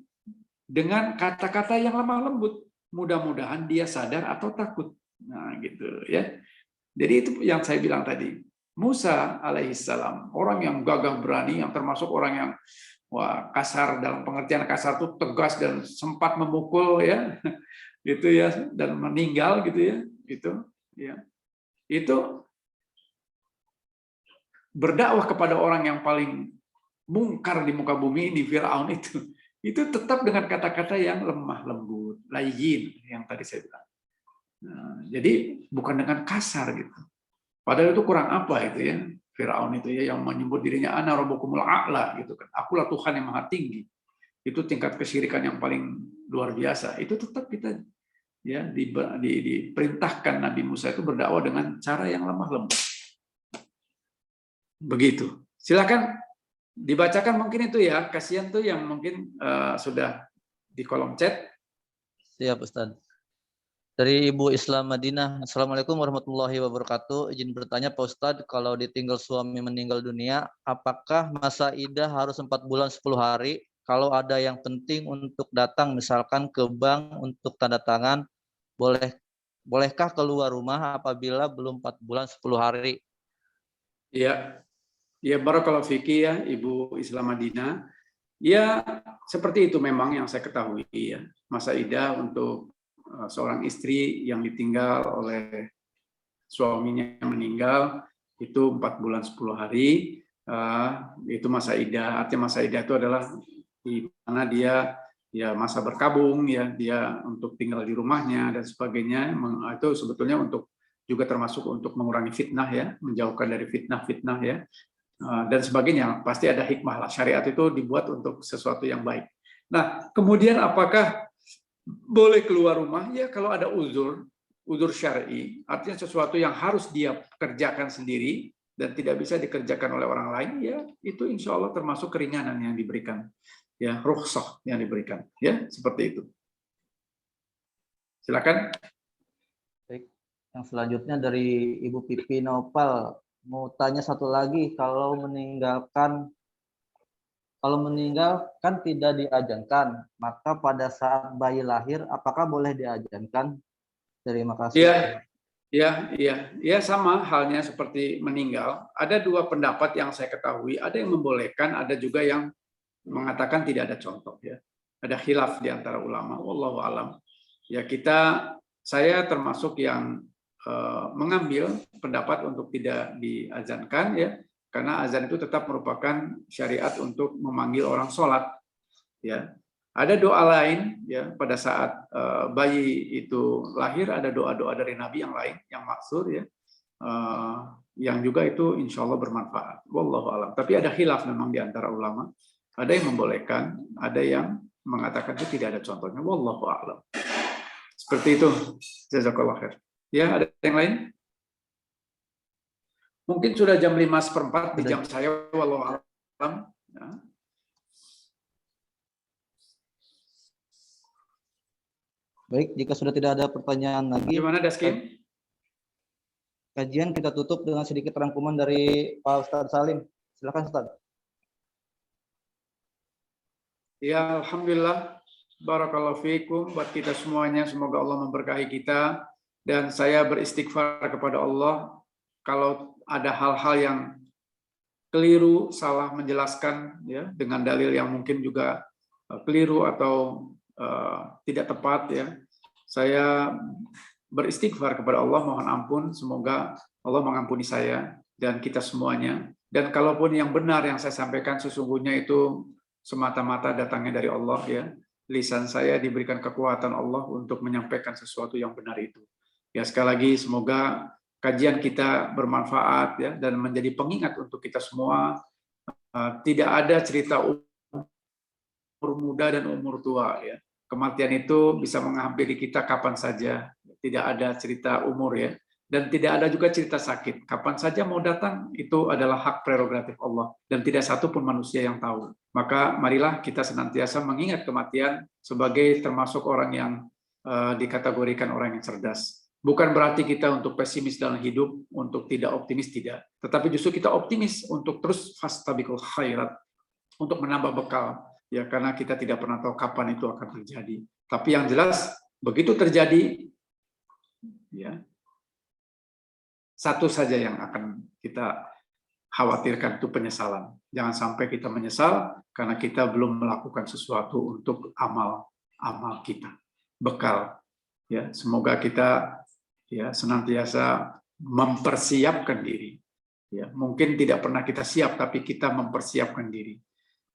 dengan kata-kata yang lemah lembut, mudah-mudahan dia sadar atau takut. Nah, gitu ya. Jadi itu yang saya bilang tadi. Musa alaihissalam, orang yang gagah berani, yang termasuk orang yang kasar, dalam pengertian kasar itu tegas dan sempat memukul ya, gitu ya, dan meninggal gitu ya, itu berdakwah kepada orang yang paling mungkar di muka bumi ini, Firaun itu tetap dengan kata-kata yang lemah lembut, layyin yang tadi saya bilang. Nah, jadi bukan dengan kasar gitu. Padahal itu kurang apa itu ya, Firaun itu ya, yang menyebut dirinya ana rabbukumul a'la gitu kan. Akulah Tuhan yang maha tinggi. Itu tingkat kesyirikan yang paling luar biasa. Itu tetap kita ya diperintahkan Nabi Musa itu berdakwah dengan cara yang lemah lembut. Begitu. Silakan dibacakan mungkin itu ya, kasihan tuh yang mungkin sudah di kolom chat. Siap Ustaz. Dari Ibu Islam Madinah, Assalamualaikum warahmatullahi wabarakatuh. Izin bertanya Pak Ustadz, kalau ditinggal suami meninggal dunia, apakah masa idah harus 4 bulan 10 hari? Kalau ada yang penting untuk datang, misalkan ke bank untuk tanda tangan, bolehkah keluar rumah apabila belum 4 bulan 10 hari? Ya, ya barakallahu fiki ya Ibu Islam Madinah. Ya seperti itu memang yang saya ketahui ya. Masa idah untuk seorang istri yang ditinggal oleh suaminya yang meninggal itu 4 bulan 10 hari, itu masa idah. Artinya masa idah itu adalah di mana dia ya masa berkabung ya, dia untuk tinggal di rumahnya dan sebagainya. Itu sebetulnya untuk juga termasuk untuk mengurangi fitnah ya, menjauhkan dari fitnah-fitnah ya, dan sebagainya. Pasti ada hikmah lah. Syariat itu dibuat untuk sesuatu yang baik. Nah, kemudian apakah boleh keluar rumah? Ya kalau ada uzur syar'i, artinya sesuatu yang harus dia kerjakan sendiri dan tidak bisa dikerjakan oleh orang lain, ya itu insya Allah termasuk keringanan yang diberikan, ya rukhsah yang diberikan, ya seperti itu. Silakan. Baik. Yang selanjutnya dari Ibu Pipi Nopal, mau tanya satu lagi, kalau meninggal kan tidak diajankan, maka pada saat bayi lahir apakah boleh diajankan? Terima kasih. Ya sama halnya seperti meninggal. Ada dua pendapat yang saya ketahui, ada yang membolehkan, ada juga yang mengatakan tidak ada contoh ya. Ada khilaf di antara ulama, wallahu alam. Ya saya termasuk yang mengambil pendapat untuk tidak diazankan ya. Karena azan itu tetap merupakan syariat untuk memanggil orang sholat. Ya, ada doa lain ya pada saat bayi itu lahir, ada doa-doa dari Nabi yang lain yang maksur ya, yang juga itu insya Allah bermanfaat. Wallahu alam. Tapi ada khilaf memang di antara ulama. Ada yang membolehkan, ada yang mengatakan itu tidak ada contohnya. Wallahu alam. Seperti itu. Jazakallah khair. Ya, ada yang lain? Mungkin sudah jam 5:04 di jam saya, wallahu alam. Ya. Baik, jika sudah tidak ada pertanyaan lagi, Gimana Daskim? Kajian kita tutup dengan sedikit rangkuman dari Pak Ustadz Salim. Silakan Ustadz. Ya, alhamdulillah. Barakallahu fiikum buat kita semuanya. Semoga Allah memberkahi kita. Dan saya beristighfar kepada Allah kalau ada hal-hal yang keliru, salah menjelaskan ya dengan dalil yang mungkin juga keliru atau tidak tepat ya. Saya beristighfar kepada Allah, mohon ampun, semoga Allah mengampuni saya dan kita semuanya. Dan kalaupun yang benar yang saya sampaikan sesungguhnya itu semata-mata datangnya dari Allah ya. Lisan saya diberikan kekuatan Allah untuk menyampaikan sesuatu yang benar itu. Ya sekali lagi semoga kajian kita bermanfaat ya dan menjadi pengingat untuk kita semua. Tidak ada cerita umur muda dan umur tua ya. Kematian itu bisa menghampiri kita kapan saja. Tidak ada cerita umur ya. Dan tidak ada juga cerita sakit. Kapan saja mau datang itu adalah hak prerogatif Allah dan tidak satu pun manusia yang tahu. Maka marilah kita senantiasa mengingat kematian sebagai termasuk orang yang dikategorikan orang yang cerdas. Bukan berarti kita untuk pesimis dalam hidup, untuk tidak optimis, tidak. Tetapi justru kita optimis untuk terus fastabiqul khairat, untuk menambah bekal. Ya, karena kita tidak pernah tahu kapan itu akan terjadi. Tapi yang jelas, begitu terjadi, ya, satu saja yang akan kita khawatirkan itu penyesalan. Jangan sampai kita menyesal karena kita belum melakukan sesuatu untuk amal kita, bekal. Ya, semoga kita ya senantiasa mempersiapkan diri. Ya, mungkin tidak pernah kita siap, tapi kita mempersiapkan diri.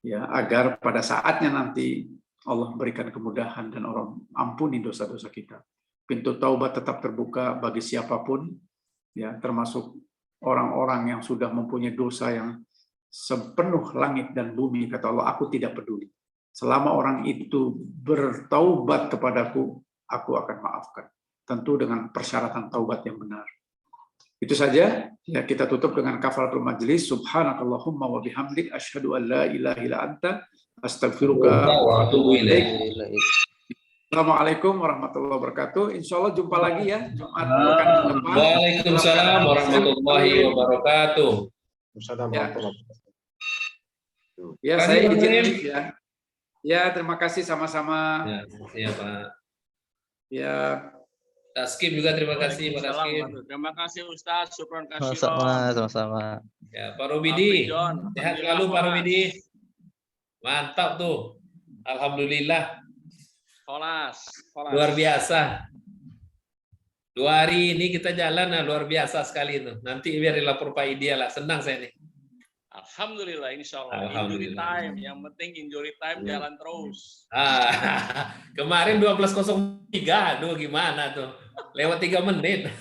Ya, agar pada saatnya nanti Allah berikan kemudahan dan Allah ampuni dosa-dosa kita. Pintu taubat tetap terbuka bagi siapapun, ya, termasuk orang-orang yang sudah mempunyai dosa yang sepenuh langit dan bumi. Kata Allah, aku tidak peduli. Selama orang itu bertaubat kepadaku, aku akan maafkan. Tentu dengan persyaratan taubat yang benar. Itu saja. Ya, kita tutup dengan kafaratul majlis. Subhanakallahumma wa bihamdik asyhadu an la ilaha illa anta astaghfiruka wa atubu ilaik. Assalamualaikum warahmatullahi wabarakatuh. Insya Allah jumpa lagi ya Jumat pekan depan. Waalaikumsalam warahmatullahi wabarakatuh. Ya, saya izin ya. Ya, terima kasih sama-sama. Ya, Pak. Ya. Taskim juga terima kasih Pak Taskim. Terima kasih Ustaz, syukron kasih. Sama-sama. Ya, Pak Robidi. Sehat selalu Pak Robidi. Mantap tuh. Alhamdulillah. Kholas. Luar biasa. 2 hari ini kita jalan, nah, luar biasa sekali itu. Nanti biar dilapor Pak Idia lah. Senang saya nih. Alhamdulillah, insya Allah. Injury Alhamdulillah. time, yang penting injury time jalan terus. Kemarin 12.03, aduh gimana tuh? Lewat 3 menit.